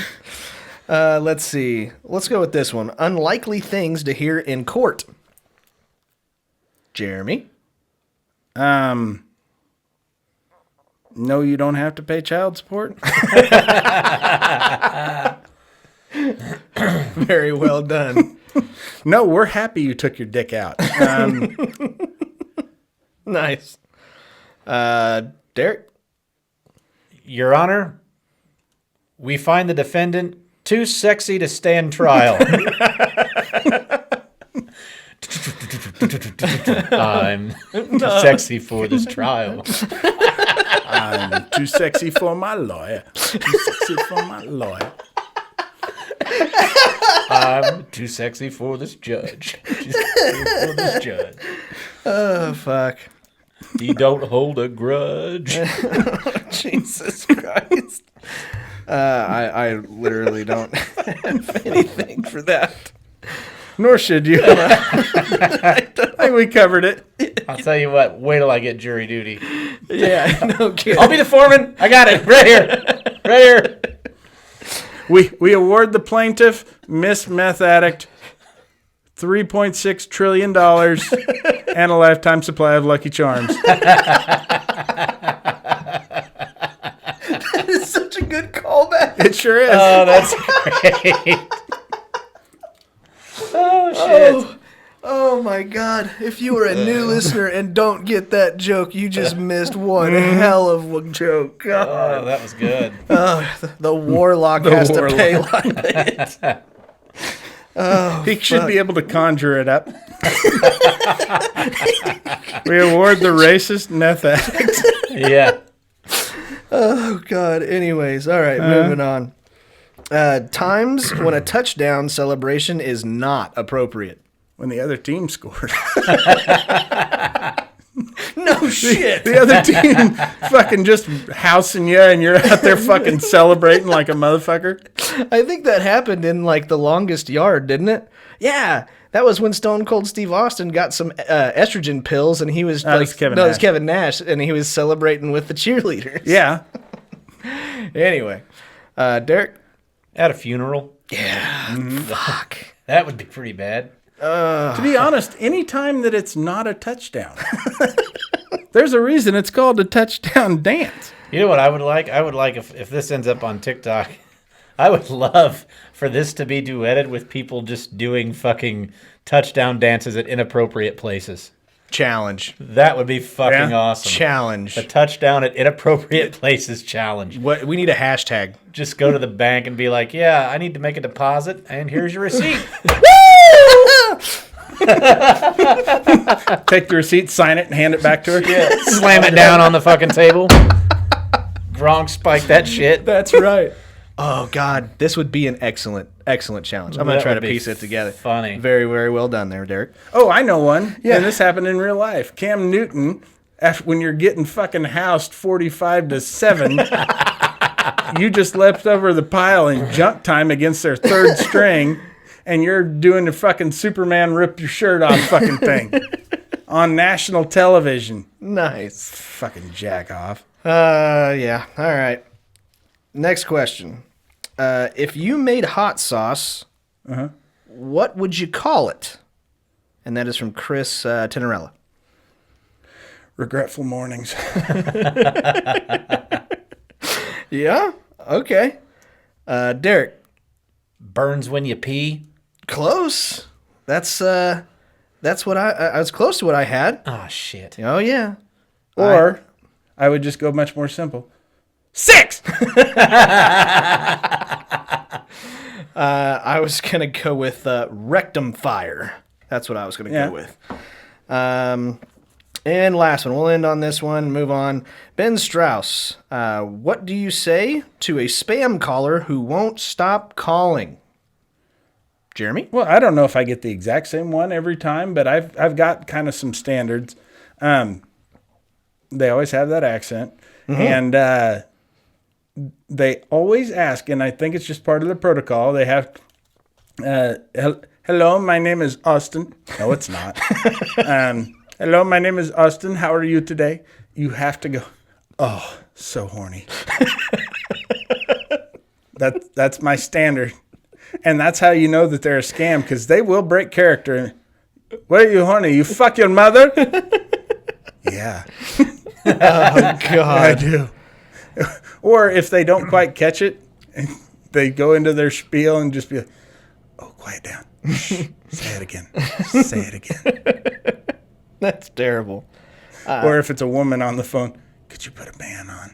Let's see. Let's go with this one. Unlikely things to hear in court. Jeremy? No, you don't have to pay child support. Very well done. No, we're happy you took your dick out. Nice. Derek? Your Honor, we find the defendant too sexy to stand trial. I'm too sexy for this trial. I'm too sexy for my lawyer. Too sexy for my lawyer. I'm too sexy for this judge. Too sexy for this judge. Oh, fuck. He don't hold a grudge. Jesus Christ. I literally don't have anything for that. Nor should you. I think we covered it. I'll tell you what, wait till I get jury duty. Yeah, no kidding. I'll be the foreman. I got it. Right here. Right here. We award the plaintiff, Miss Meth Addict, $3.6 trillion and a lifetime supply of Lucky Charms. That is such a good callback. It sure is. Oh, that's great. Oh, shit. Oh my God. If you were a new listener and don't get that joke, you just missed one hell of a joke. God. Oh, that was good. The warlock has to pay like that. He should be able to conjure it up. We award the racist meth addict. Yeah. Oh, God. Anyways, all right, moving on. Times when a touchdown celebration is not appropriate. When the other team scored. No shit. The other team fucking just housing you and you're out there fucking celebrating like a motherfucker. I think that happened in like The Longest Yard, didn't it? Yeah. That was when Stone Cold Steve Austin got some estrogen pills and he was it was Kevin Nash and he was celebrating with the cheerleaders. Yeah. Anyway, Derek? At a funeral. Yeah. Fuck. That would be pretty bad. To be honest, any time that it's not a touchdown, there's a reason it's called a touchdown dance. You know what I would like? I would like if this ends up on TikTok, I would love for this to be duetted with people just doing fucking touchdown dances at inappropriate places. Challenge. That would be fucking awesome. Challenge. A touchdown at inappropriate places challenge. What we need a hashtag. Just go to the bank and be like, yeah, I need to make a deposit, and here's your receipt. Take the receipt, sign it, and hand it back to her. Yeah. Slam it down on the fucking table. Gronk spike that shit. That's right. Oh, God. This would be an excellent challenge. I'm going to try to piece it together. Funny. Very, very well done there, Derek. Oh, I know one. Yeah. And this happened in real life. Cam Newton, when you're getting fucking housed 45-7, you just leapt over the pile in junk time against their third string, and you're doing the fucking Superman rip your shirt off fucking thing on national television. Nice. Fucking jack off. Yeah. All right. Next question. If you made hot sauce, what would you call it? And that is from Chris Tenorella. Regretful mornings. Yeah? Okay. Derek. Burns when you pee. Close. That's what I was close to what I had. Oh, shit. Oh, yeah. Or I would just go much more simple. 6! I was going to go with rectum fire. That's what I was going to go with. And last one. We'll end on this one and move on. Ben Strauss, what do you say to a spam caller who won't stop calling? Jeremy? Well, I don't know if I get the exact same one every time, but I've got kind of some standards. They always have that accent. Mm-hmm. And they always ask, and I think it's just part of the protocol. They have, hello, my name is Austin. No, it's not. Hello, my name is Austin. How are you today? You have to go, oh, so horny. That's my standard. And that's how you know that they're a scam, because they will break character. What are you horny? You fuck your mother? Yeah. Oh, God. I do. Or if they don't quite catch it, they go into their spiel and just be like, oh, quiet down. Shh. Say it again. Say it again. That's terrible. Or if it's a woman on the phone, could you put a ban on?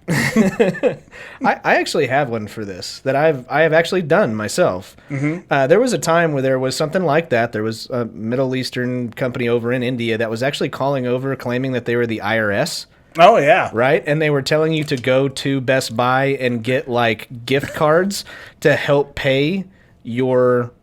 I actually have one for this that I have actually done myself. Mm-hmm. There was a time where there was something like that. There was a Middle Eastern company over in India that was actually calling over claiming that they were the IRS. Oh, yeah. Right? And they were telling you to go to Best Buy and get, like, gift cards to help pay your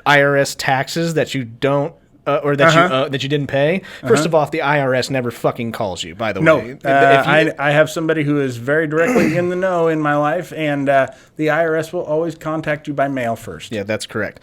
IRS taxes that you don't, or that that you didn't pay. First of all, the IRS never fucking calls you, by the way. I have somebody who is very directly in the know in my life, and the IRS will always contact you by mail first. Yeah, that's correct.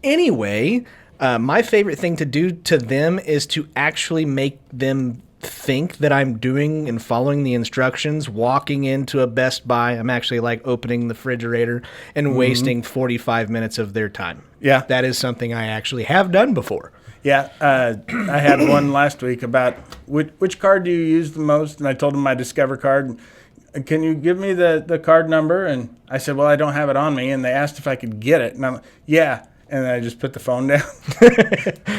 Anyway, my favorite thing to do to them is to actually make them think that I'm doing and following the instructions, walking into a Best Buy. I'm actually like opening the refrigerator and wasting 45 minutes of their time. Yeah. That is something I actually have done before. Yeah. I had one last week about which card do you use the most? And I told them my Discover card. And, can you give me the card number? And I said, well, I don't have it on me. And they asked if I could get it. And I'm like, yeah. And then I just put the phone down.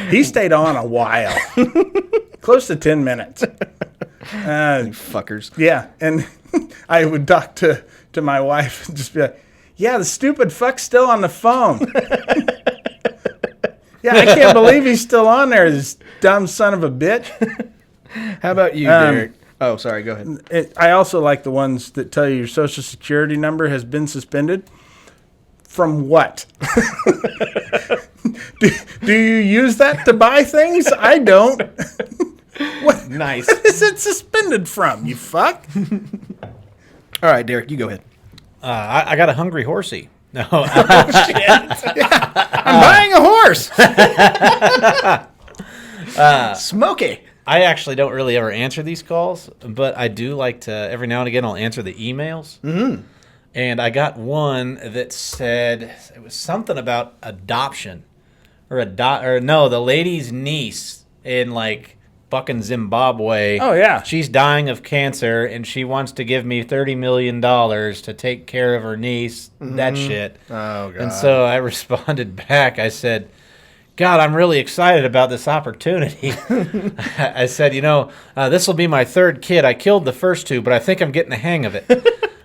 He stayed on a while. Close to 10 minutes. Fuckers. Yeah. And I would talk to my wife and just be like, yeah, the stupid fuck's still on the phone. Yeah, I can't believe he's still on there, this dumb son of a bitch. How about you, Derek? Oh, sorry. Go ahead. I also like the ones that tell you your Social Security number has been suspended. From what? do you use that to buy things? I don't. What? Nice. What is it suspended from, you fuck? All right, Derek, you go ahead. I got a hungry horsey. No. I'm buying a horse. Smokey. I actually don't really ever answer these calls, but I do like to, every now and again, I'll answer the emails. Mm-hmm. And I got one that said, it was something about adoption. Or the lady's niece in, like, fucking Zimbabwe. Oh, yeah. She's dying of cancer, and she wants to give me $30 million to take care of her niece. Mm-hmm. That shit. Oh, God. And so I responded back. I said, God, I'm really excited about this opportunity. I said, this will be my third kid. I killed the first two, but I think I'm getting the hang of it.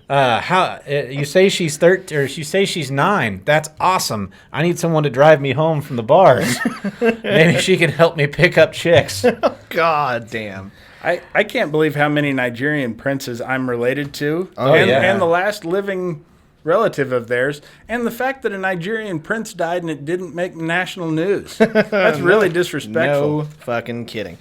How you say she's 13 or you say she's 9? That's awesome. I need someone to drive me home from the bars. Maybe she can help me pick up chicks. God damn. I can't believe how many Nigerian princes I'm related to. Oh, and the last living relative of theirs, and the fact that a Nigerian prince died and it didn't make national news. That's really disrespectful. No fucking kidding.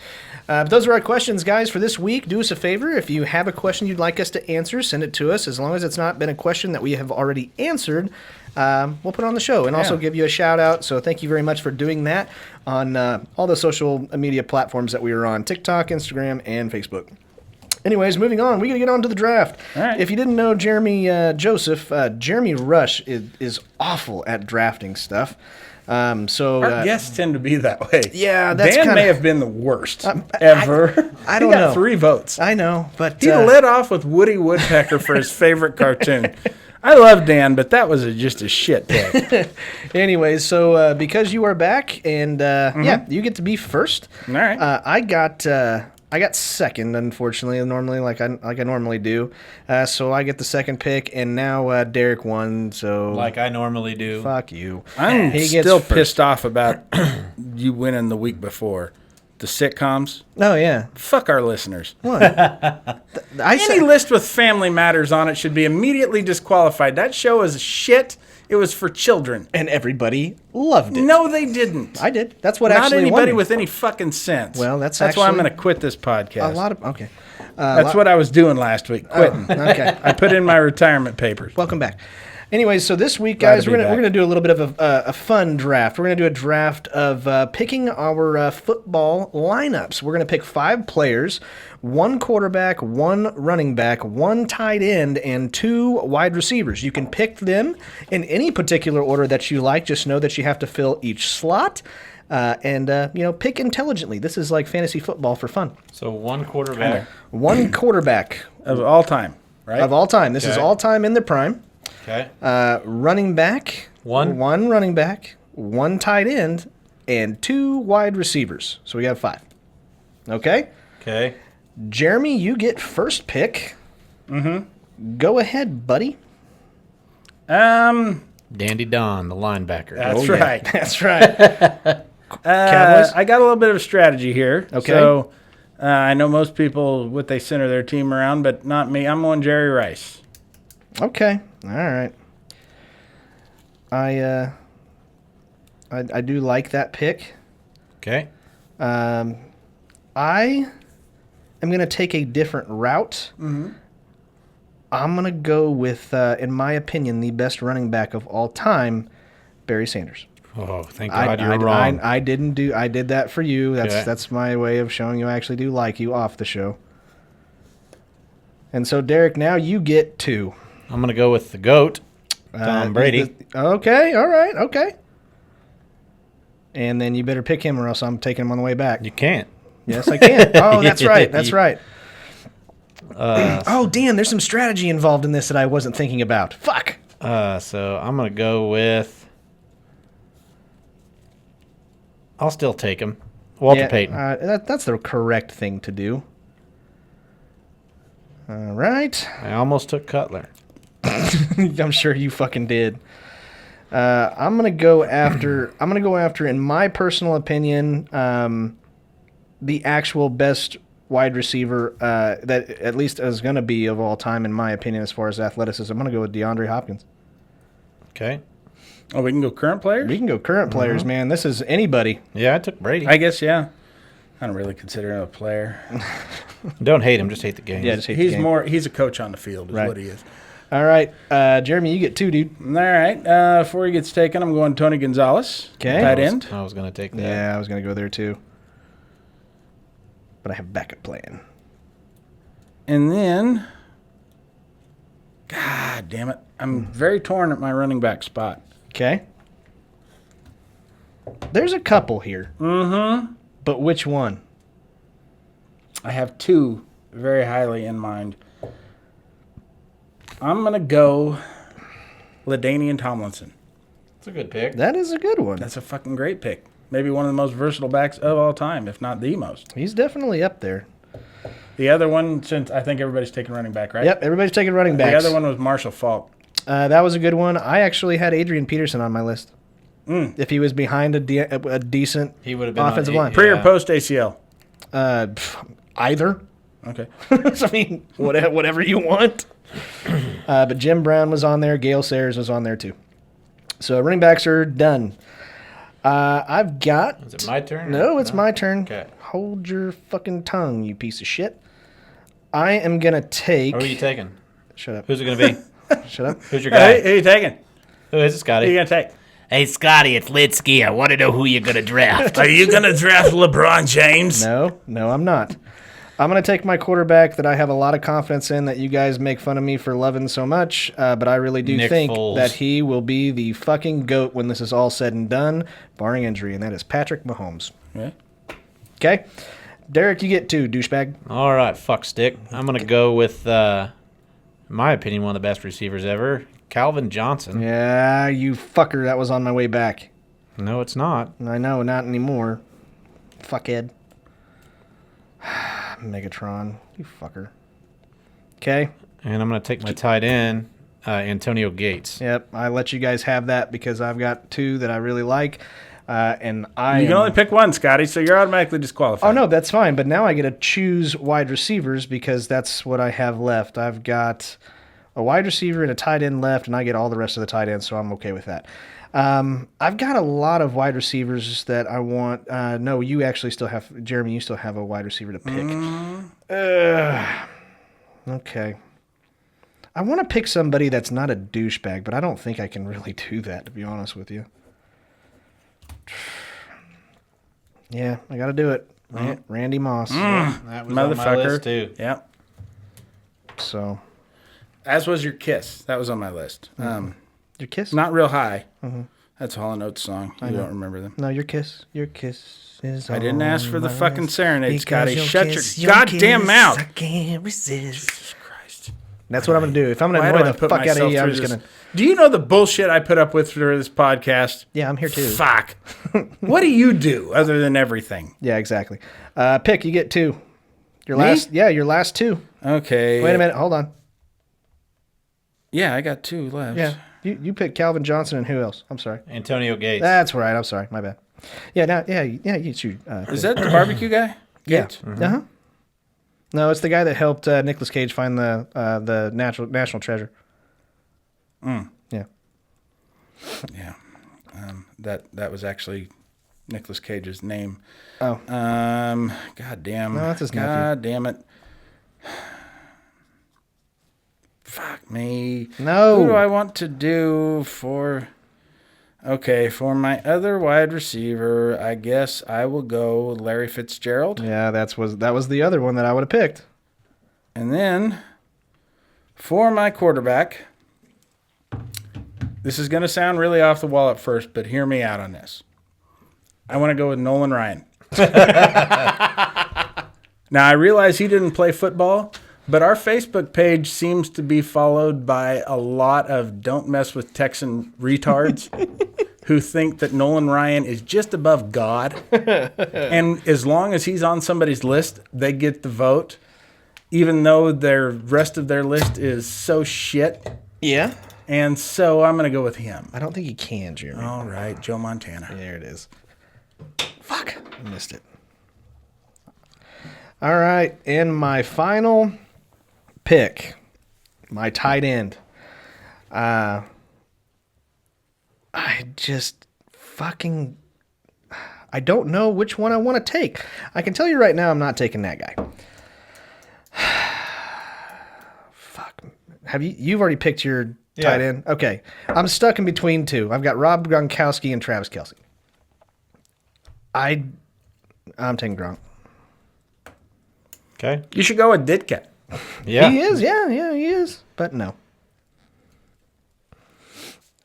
But those are our questions, guys, for this week. Do us a favor. If you have a question you'd like us to answer, send it to us. As long as it's not been a question that we have already answered, we'll put it on the show and also give you a shout out. So thank you very much for doing that on all the social media platforms that we are on: TikTok, Instagram, and Facebook. Anyways, moving on. We got to get on to the draft. All right. If you didn't know Jeremy Jeremy Rush is awful at drafting stuff. Our guests tend to be that way. Yeah, that's Dan may have been the worst ever. I don't he got know. 3 votes. I know, but He led off with Woody Woodpecker for his favorite cartoon. I love Dan, but that was just a shit pick. Anyways, so because you are back, and you get to be first. All right. I got second, unfortunately. Normally, like I normally do. So I get the second pick, and now Derek won. So Like I normally do. fuck you. I'm He gets still first. pissed off about you winning the week before. The sitcoms. Oh yeah. Fuck our listeners. What? Any list with Family Matters on it should be immediately disqualified. That show is shit. It was for children. And everybody loved it. No, they didn't. I did. That's what Not actually anybody won. with any fucking sense. Well, that's why I'm actually- going to quit this podcast. Okay. That's what I was doing last week, quitting. Okay. I put in my retirement papers. Welcome back. Anyways, so this week, Glad guys, to we're be gonna back. do a little bit of a fun draft. We're gonna do a draft of picking our football lineups. We're gonna pick 5 players, 1 quarterback, 1 running back, 1 tight end, and 2 wide receivers. You can pick them in any particular order that you like. Just know that you have to fill each slot. And pick intelligently. This is like fantasy football for fun. So 1 quarterback. 1 quarterback Of all time, right? of all time. This is Okay. all time in the prime. Okay. Running back, 1 running back, 1 tight end, and 2 wide receivers. So we got 5. Okay? Okay. Jeremy, you get first pick. Mm-hmm. Go ahead, buddy. Dandy Don, the linebacker. That's Oh, yeah. right. That's right. Cowboys? I got a little bit of a strategy here. Okay. So I know most people what they center their team around, but not me. I'm on Jerry Rice. Okay. All right. I do like that pick. Okay. I am going to take a different route. Mm-hmm. I'm going to go with, in my opinion, the best running back of all time, Barry Sanders. Oh, thank God you're wrong. I did that for you. Okay. That's my way of showing you I actually do like you off the show. And so, Derek, now you get 2. I'm going to go with the GOAT, Tom Brady. Okay, all right, okay. And then you better pick him or else I'm taking him on the way back. You can't. Yes, I can. Oh, that's right. That's right. Oh, Dan, there's some strategy involved in this that I wasn't thinking about. Fuck. So I'm going to go with I'll still take him. Walter Payton. That's the correct thing to do. All right. I almost took Cutler. I'm sure you fucking did. I'm gonna go after. In my personal opinion, the actual best wide receiver that at least is gonna be of all time, in my opinion, as far as athleticism. I'm gonna go with DeAndre Hopkins. Okay. Oh, we can go current players? We can go current players, man. This is anybody. Yeah, I took Brady. I guess, yeah. I don't really consider him a player. Don't hate him, just hate the game. Yeah, just hate the game. He's a coach on the field, is what he is. All right, Jeremy, you get 2, dude. All right. Before he gets taken, I'm going Tony Gonzalez. Okay. Tight end. I was going to take that. Yeah, I was going to go there too. But I have backup plan. And then, God damn it, I'm very torn at my running back spot. Okay. There's a couple here. Mm-hmm. But which one? I have 2 very highly in mind. I'm going to go LaDainian Tomlinson. That's a good pick. That is a good one. That's a fucking great pick. Maybe one of the most versatile backs of all time, if not the most. He's definitely up there. The other one, since I think everybody's taking running back, right? Yep, everybody's taking running backs. The other one was Marshall Faulk. That was a good one. I actually had Adrian Peterson on my list. If he was behind a decent he would have been offensive line. Pre or post ACL? Either. Okay. I mean, whatever you want. But Jim Brown was on there. Gale Sayers was on there too. So running backs are done. I've got... Is it my turn? No, it's my turn. Okay. Hold your fucking tongue, you piece of shit. I am going to take... Who are you taking? Shut up. Who's it going to be? Shut up. Who's your guy? Who are you taking? Who is it, Scotty? Who are you going to take? Hey, Scotty, it's Litsky. I want to know who you're going to draft. Are you going to draft LeBron James? No, I'm not. I'm going to take my quarterback that I have a lot of confidence in that you guys make fun of me for loving so much, but I really do Nick think Foles. that he will be the fucking GOAT when this is all said and done, barring injury, and that is Patrick Mahomes. Yeah. Okay? Derek, you get 2, douchebag. All right, fuck stick. I'm going to go with, in my opinion, one of the best receivers ever, Calvin Johnson. Yeah, you fucker. That was on my way back. No, it's not. I know, not anymore. Fuckhead. Megatron, you fucker. Okay. And I'm going to take my tight end, Antonio Gates. Yep, I let you guys have that because I've got 2 that I really like. And You can only pick one, Scotty, so you're automatically disqualified. Oh, no, that's fine. But now I get to choose wide receivers because that's what I have left. I've got a wide receiver and a tight end left, and I get all the rest of the tight ends, so I'm okay with that. I've got a lot of wide receivers that I want. No, you actually still have, Jeremy, you still have a wide receiver to pick. Okay. I want to pick somebody that's not a douchebag, but I don't think I can really do that, to be honest with you. Yeah, I got to do it. Randy Moss. That was on my list, too. Yep. So, As was your Kiss. That was on my list. your kiss? Not real high. That's a Hall & Oates song. You don't remember them. No, your kiss. Your kiss is I didn't ask for the fucking serenade, Scotty. Because Shut kiss, your goddamn kiss, mouth. I can't resist. Jesus Christ. That's what I'm going to do. If I'm going to Why do annoy I the put fuck out of myself you, I'm through just this? going to... Do you know the bullshit I put up with for this podcast? Yeah, I'm here too. Fuck. What do you do other than everything? Yeah, exactly. Pick, you get 2. Your Me? last, yeah, your last 2. Okay. Wait a minute, hold on. Yeah, I got 2 left. Yeah, you picked Calvin Johnson and who else? I'm sorry. Antonio Gates. That's right. I'm sorry. My bad. Yeah, you shoot. Is that the barbecue guy? Yeah. Gates? Uh-huh. No, it's the guy that helped Nicolas Cage find the national treasure. Yeah. Yeah. That was actually Nicolas Cage's name. Oh. God damn. No, that's his nephew. God damn it. Fuck me. No. Who do I want to do for... Okay, for my other wide receiver, I guess I will go Larry Fitzgerald. Yeah, that was the other one that I would have picked. And then for my quarterback, this is going to sound really off the wall at first, but hear me out on this. I want to go with Nolan Ryan. Now, I realize he didn't play football, but our Facebook page seems to be followed by a lot of don't mess with Texan retards who think that Nolan Ryan is just above God. And as long as he's on somebody's list, they get the vote, even though the rest of their list is so shit. Yeah. And so I'm going to go with him. I don't think he can, Jeremy. All right, Joe Montana. There it is. Fuck. I missed it. All right. And my final pick, my tight end. I don't know which one I want to take. I can tell you right now I'm not taking that guy. Fuck. You've already picked your tight end? Okay. I'm stuck in between two. I've got Rob Gronkowski and Travis Kelce. I'm taking Gronk. Okay. You should go with Ditka. Yeah. He is. Yeah, he is. But no.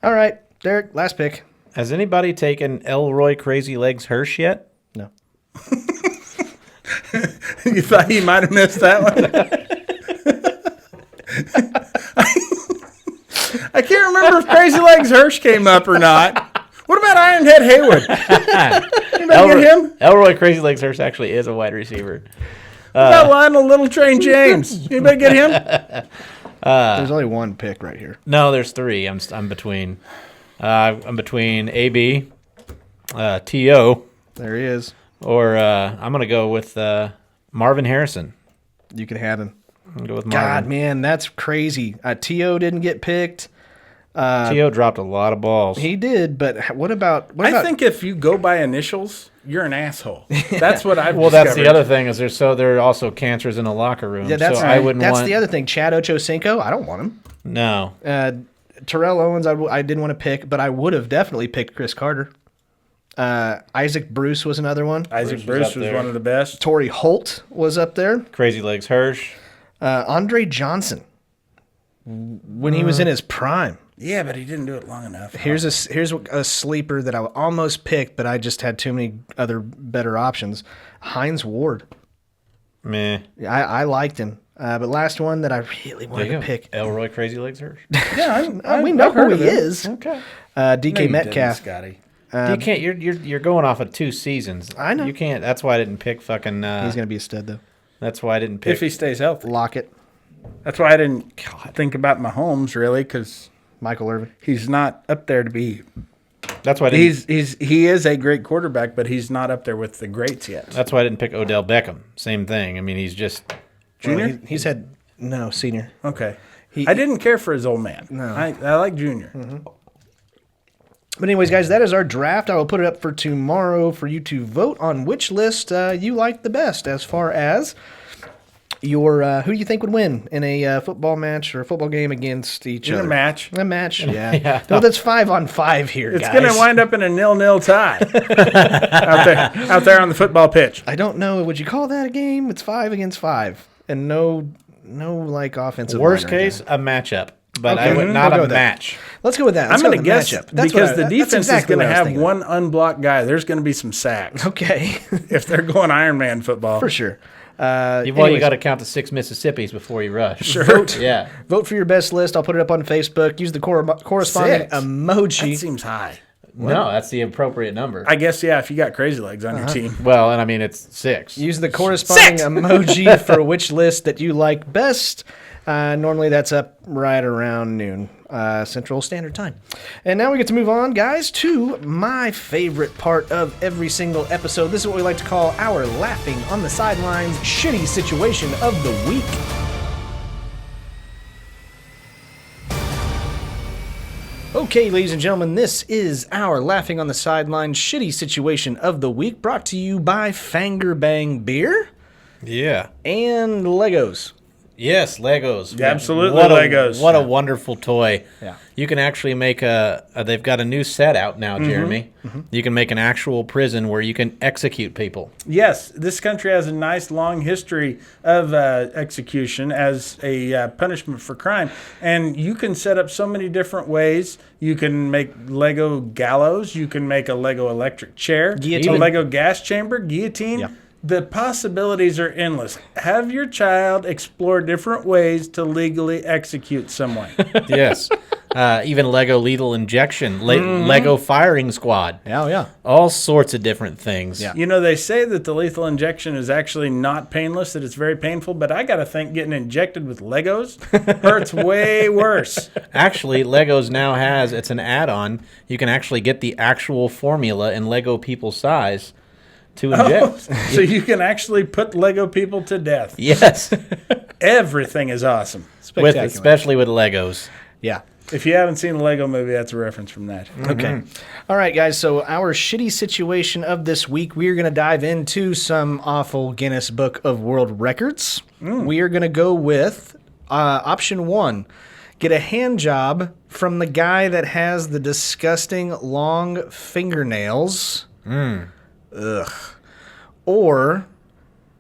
All right, Derek, last pick. Has anybody taken Elroy Crazy Legs Hirsch yet? No. You thought you might have missed that one? I can't remember if Crazy Legs Hirsch came up or not. What about Ironhead Hayward? Anybody get him? Elroy Crazy Legs Hirsch actually is a wide receiver. What about Lionel Little Train James? Anybody get him? There's only one pick right here. No, there's three. I'm between. I'm between AB, T.O. There he is. Or I'm gonna go with Marvin Harrison. You can have him. I'm gonna go with Marvin. God, man, that's crazy. T.O. didn't get picked. T.O. dropped a lot of balls. He did, but what about? I think if you go by initials, you're an asshole. That's what I've Well, discovered. that's the other thing is there are also cancers in the locker room. Yeah, that's so right. I wouldn't That's want. the other thing. Chad Ochocinco, I don't want him. No. Terrell Owens, I didn't want to pick, but I would have definitely picked Chris Carter. Isaac Bruce was another one. Isaac Bruce Bruce was was up one of the best. Torrey Holt was up there. Crazy Legs Hirsch. Andre Johnson, when he was in his prime. Yeah, but he didn't do it long enough. Here's a sleeper that I almost picked, but I just had too many other better options. Hines Ward. Meh. I liked him. But last one that I really wanted to pick. Elroy Crazy Legs Hirsch. Yeah, we know I've heard who of he him. is. Okay. DK Metcalf. Scotty. You can't. You're going off of 2 seasons. I know. You can't. That's why I didn't pick fucking. He's gonna be a stud though. That's why I didn't pick. If he stays healthy. Lockett, That's why I didn't think about Mahomes, really, because Michael Irvin. he's not up there to be. That's why I didn't. He is a great quarterback, but he's not up there with the greats yet. That's why I didn't pick Odell Beckham. Same thing. I mean, he's just. Junior? Well, he's had senior. Okay. I didn't care for his old man. No. I like Junior. Mm-hmm. But anyways, guys, that is our draft. I will put it up for tomorrow for you to vote on which list you like the best as far as your who you think would win in a football match or a football game against each In other. a match. A match, yeah. No, that's 5-on-5 here, It's guys. going to wind up in a 0-0 tie out there on the football pitch. I don't know. Would you call that a game? It's 5 against 5, and no like offensive. Worst line right case, there. a matchup, but Okay. I would We'll not go a with that. match. Let's go with that. I'm Let's go going to with guess matchup. That's because what the that's defense exactly is going to what I was have thinking. one unblocked guy. There's going to be some sacks Okay, if they're going Iron Man football. for sure. You Anyways, got to count the 6 Mississippis before you rush. Sure. Vote. Yeah. Vote for your best list. I'll put it up on Facebook. Use the corresponding 6? emoji. That seems high. No, that's the appropriate number. I guess, yeah, if you got Crazy Legs on your team. Well, and I mean, it's 6. Use the corresponding emoji for which list that you like best. Normally that's up right around noon Central Standard Time. And now we get to move on, guys, to my favorite part of every single episode. This is what we like to call our Laughing on the Sidelines Shitty Situation of the Week. Okay, ladies and gentlemen, this is our Laughing on the Sidelines Shitty Situation of the Week, brought to you by Fanger Bang Beer Yeah. and Legos. Yes, Legos. Absolutely, What Legos. What a wonderful toy. Yeah. You can actually make they've got a new set out now, Jeremy. You can make an actual prison where you can execute people. Yes, this country has a nice long history of execution as a punishment for crime. And you can set up so many different ways. You can make Lego gallows. You can make a Lego electric chair. Guillotine. A Lego gas chamber. Guillotine. Yeah. The possibilities are endless. Have your child explore different ways to legally execute someone. Yes. Even Lego Lethal Injection, Lego Firing Squad. Oh, yeah. All sorts of different things. Yeah. You know, they say that the lethal injection is actually not painless, that it's very painful, but I got to think getting injected with Legos hurts way worse. Actually, Legos now has, it's an add-on. You can actually get the actual formula in Lego people size to inject. So you can actually put Lego people to death. Yes. Everything is awesome. Especially with Legos. Yeah. If you haven't seen the Lego movie, that's a reference from that. Okay. All right, guys. So our shitty situation of this week, we're going to dive into some awful Guinness Book of World Records. We are going to go with option 1. Get a hand job from the guy that has the disgusting long fingernails. Ugh. Or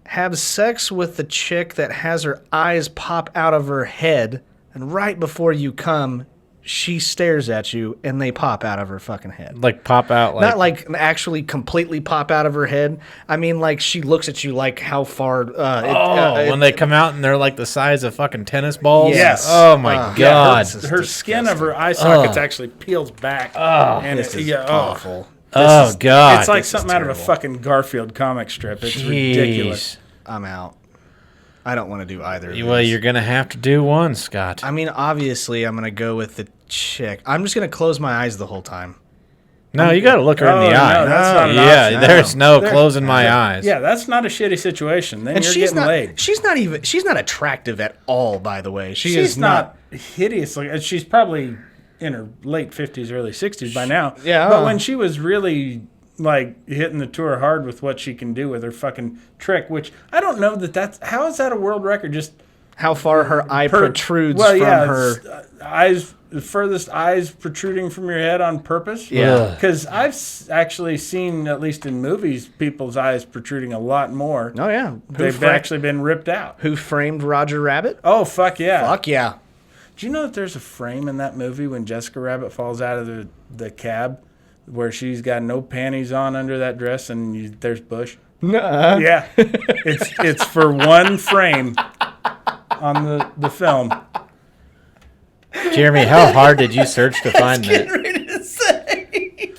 have sex with the chick that has her eyes pop out of her head, and right before you come, she stares at you and they pop out of her fucking head. Like pop out like... Not like actually completely pop out of her head. I mean like she looks at you like how far... when they come out and they're like the size of fucking tennis balls? Yes. Oh my God. Her skin of her eye sockets actually peels back. And This is yeah, awful. God. It's like something out of a fucking Garfield comic strip. It's ridiculous. I'm out. I don't want to do either of these. Well, you're going to have to do one, Scott. I mean, obviously, I'm going to go with the chick. I'm just going to close my eyes the whole time. No, you got to look her in the eye. No, that's not an yeah, option. there's no closing my eyes. Yeah, that's not a shitty situation. Then And you're she's getting not. laid. She's not attractive at all. By the way, She's is not hideous. She's probably in her late 50s, early 60s by now. Yeah. But when she was really like hitting the tour hard with what she can do with her fucking trick, which I don't know that's how is that a world record? Just how far her eye protrudes from her eyes. The furthest eyes protruding from your head on purpose. Yeah. Because I've actually seen, at least in movies, people's eyes protruding a lot more. Oh yeah, They've actually been ripped out. Who Framed Roger Rabbit? Oh fuck yeah! Fuck yeah! Do you know that there's a frame in that movie when Jessica Rabbit falls out of the cab, where she's got no panties on under that dress and there's bush? Nuh-uh. Yeah, it's for one frame on the film. Jeremy, how hard did you search to find that? Ready to say.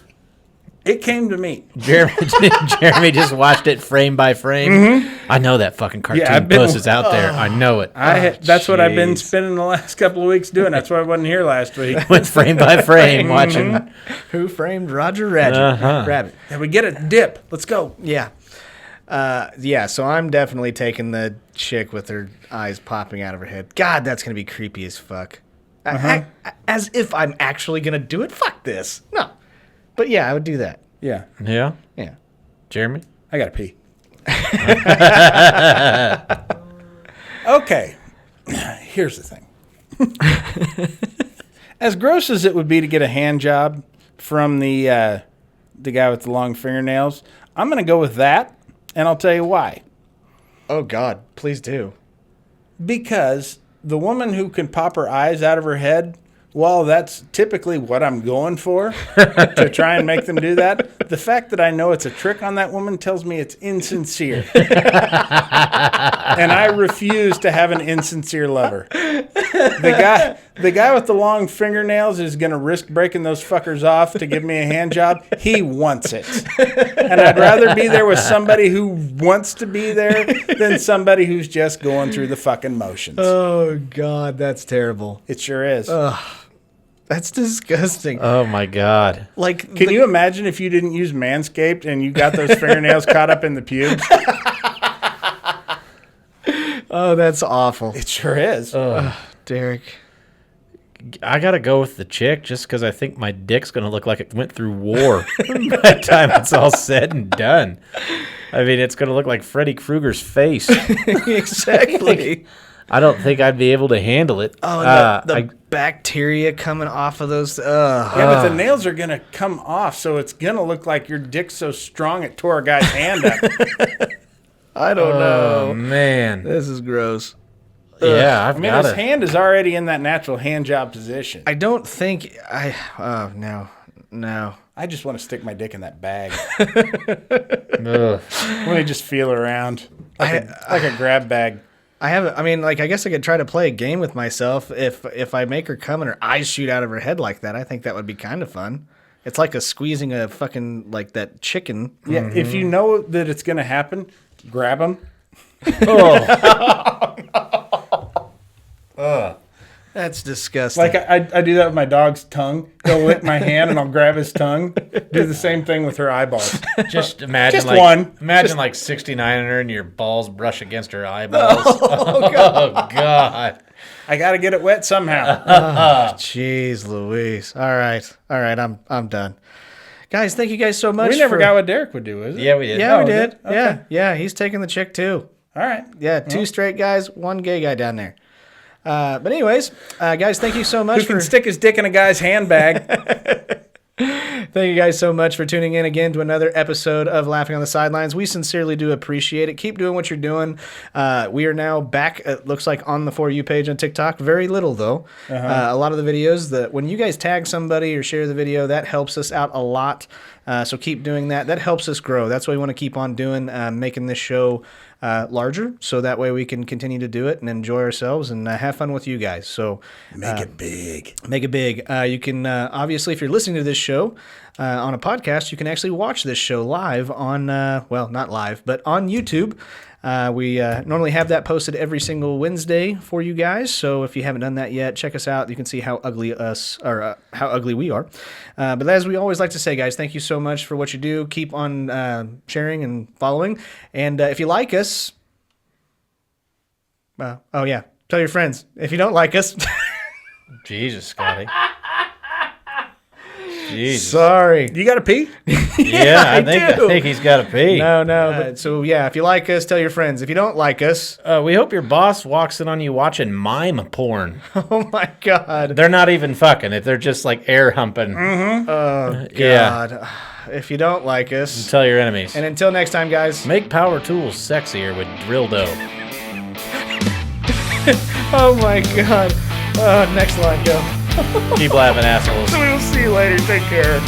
It came to me. Jeremy just watched it frame by frame. I know that fucking cartoon post is out there. I know it. That's what I've been spending the last couple of weeks doing. That's why I wasn't here last week. Went frame by frame watching. Who Framed Roger Rabbit? Yeah, we get it. Dip. Let's go. Yeah. Yeah, so I'm definitely taking the chick with her eyes popping out of her head. God, that's going to be creepy as fuck. As if I'm actually going to do it. Fuck this. No. But yeah, I would do that. Yeah. Yeah? Yeah. Jeremy? I got to pee. Okay. Here's the thing. As gross as it would be to get a hand job from the guy with the long fingernails, I'm going to go with that, and I'll tell you why. Oh, God. Please do. Because the woman who can pop her eyes out of her head, well, that's typically what I'm going for, to try and make them do that. The fact that I know it's a trick on that woman tells me it's insincere. And I refuse to have an insincere lover. The guy with the long fingernails is going to risk breaking those fuckers off to give me a hand job. He wants it. And I'd rather be there with somebody who wants to be there than somebody who's just going through the fucking motions. Oh, God, that's terrible. It sure is. That's disgusting. Oh, my God. Like, Can you imagine if you didn't use Manscaped and you got those fingernails caught up in the pubes? Oh, that's awful. It sure is. Derek. I got to go with the chick just because I think my dick's going to look like it went through war by the time it's all said and done. I mean, it's going to look like Freddy Krueger's face. Exactly. I don't think I'd be able to handle it. Oh, the bacteria coming off of those. Yeah, but the nails are going to come off, so it's going to look like your dick's so strong it tore a guy's hand up. I don't know. Oh, man. This is gross. Yeah, I've I mean, got his it. hand is already in that natural hand job position. I don't think no. I just want to stick my dick in that bag. Ugh. Let me just feel around like a grab bag. I haven't. I mean, like, I guess I could try to play a game with myself if I make her come and her eyes shoot out of her head like that. I think that would be kind of fun. It's like a squeezing a fucking like that chicken. Yeah, if you know that it's gonna happen, grab them. That's disgusting. Like I do that with my dog's tongue. He'll lick my hand and I'll grab his tongue. Do the same thing with her eyeballs. Just imagine Just like one. Imagine like 69 in her and your balls brush against her eyeballs. Oh God. I got to get it wet somehow. Jeez Louise. All right. I'm done. Guys, thank you guys so much. We never got what Derek would do, is it? Yeah, we did. Yeah, we we did. did? Okay. Yeah. He's taking the chick too. All right. Yeah, two straight guys, one gay guy down there. But anyways, guys, thank you so much Who can stick his dick in a guy's handbag? Thank you guys so much for tuning in again to another episode of Laughing on the Sidelines. We sincerely do appreciate it. Keep doing what you're doing. We are now back, it looks like, on the For You page on TikTok. Very little, though. A lot of the videos, when you guys tag somebody or share the video, that helps us out a lot. So keep doing that. That helps us grow. That's what we want to keep on doing, making this show larger, so that way we can continue to do it and enjoy ourselves and have fun with you guys. So Make it big. Make it big. You can obviously, if you're listening to this show on a podcast, you can actually watch this show live on well, not live, but on YouTube. We normally have that posted every single Wednesday for you guys. So if you haven't done that yet, check us out. You can see how ugly how ugly we are. But as we always like to say, guys, thank you so much for what you do. Keep on sharing and following. And if you like us, oh yeah, tell your friends. If you don't like us, Jesus, Scotty. Jesus. Sorry. You got to pee? Yeah, I think he's got to pee. No. So yeah, if you like us, tell your friends. If you don't like us, We hope your boss walks in on you watching mime porn. oh my God. They're not even fucking it. They're just like air humping. Oh God. Yeah. If you don't like us, Tell your enemies. and until next time, guys. Make power tools sexier with drill dough. Oh my God. Next line, go. Keep laughing, assholes. We'll see you later. Take care.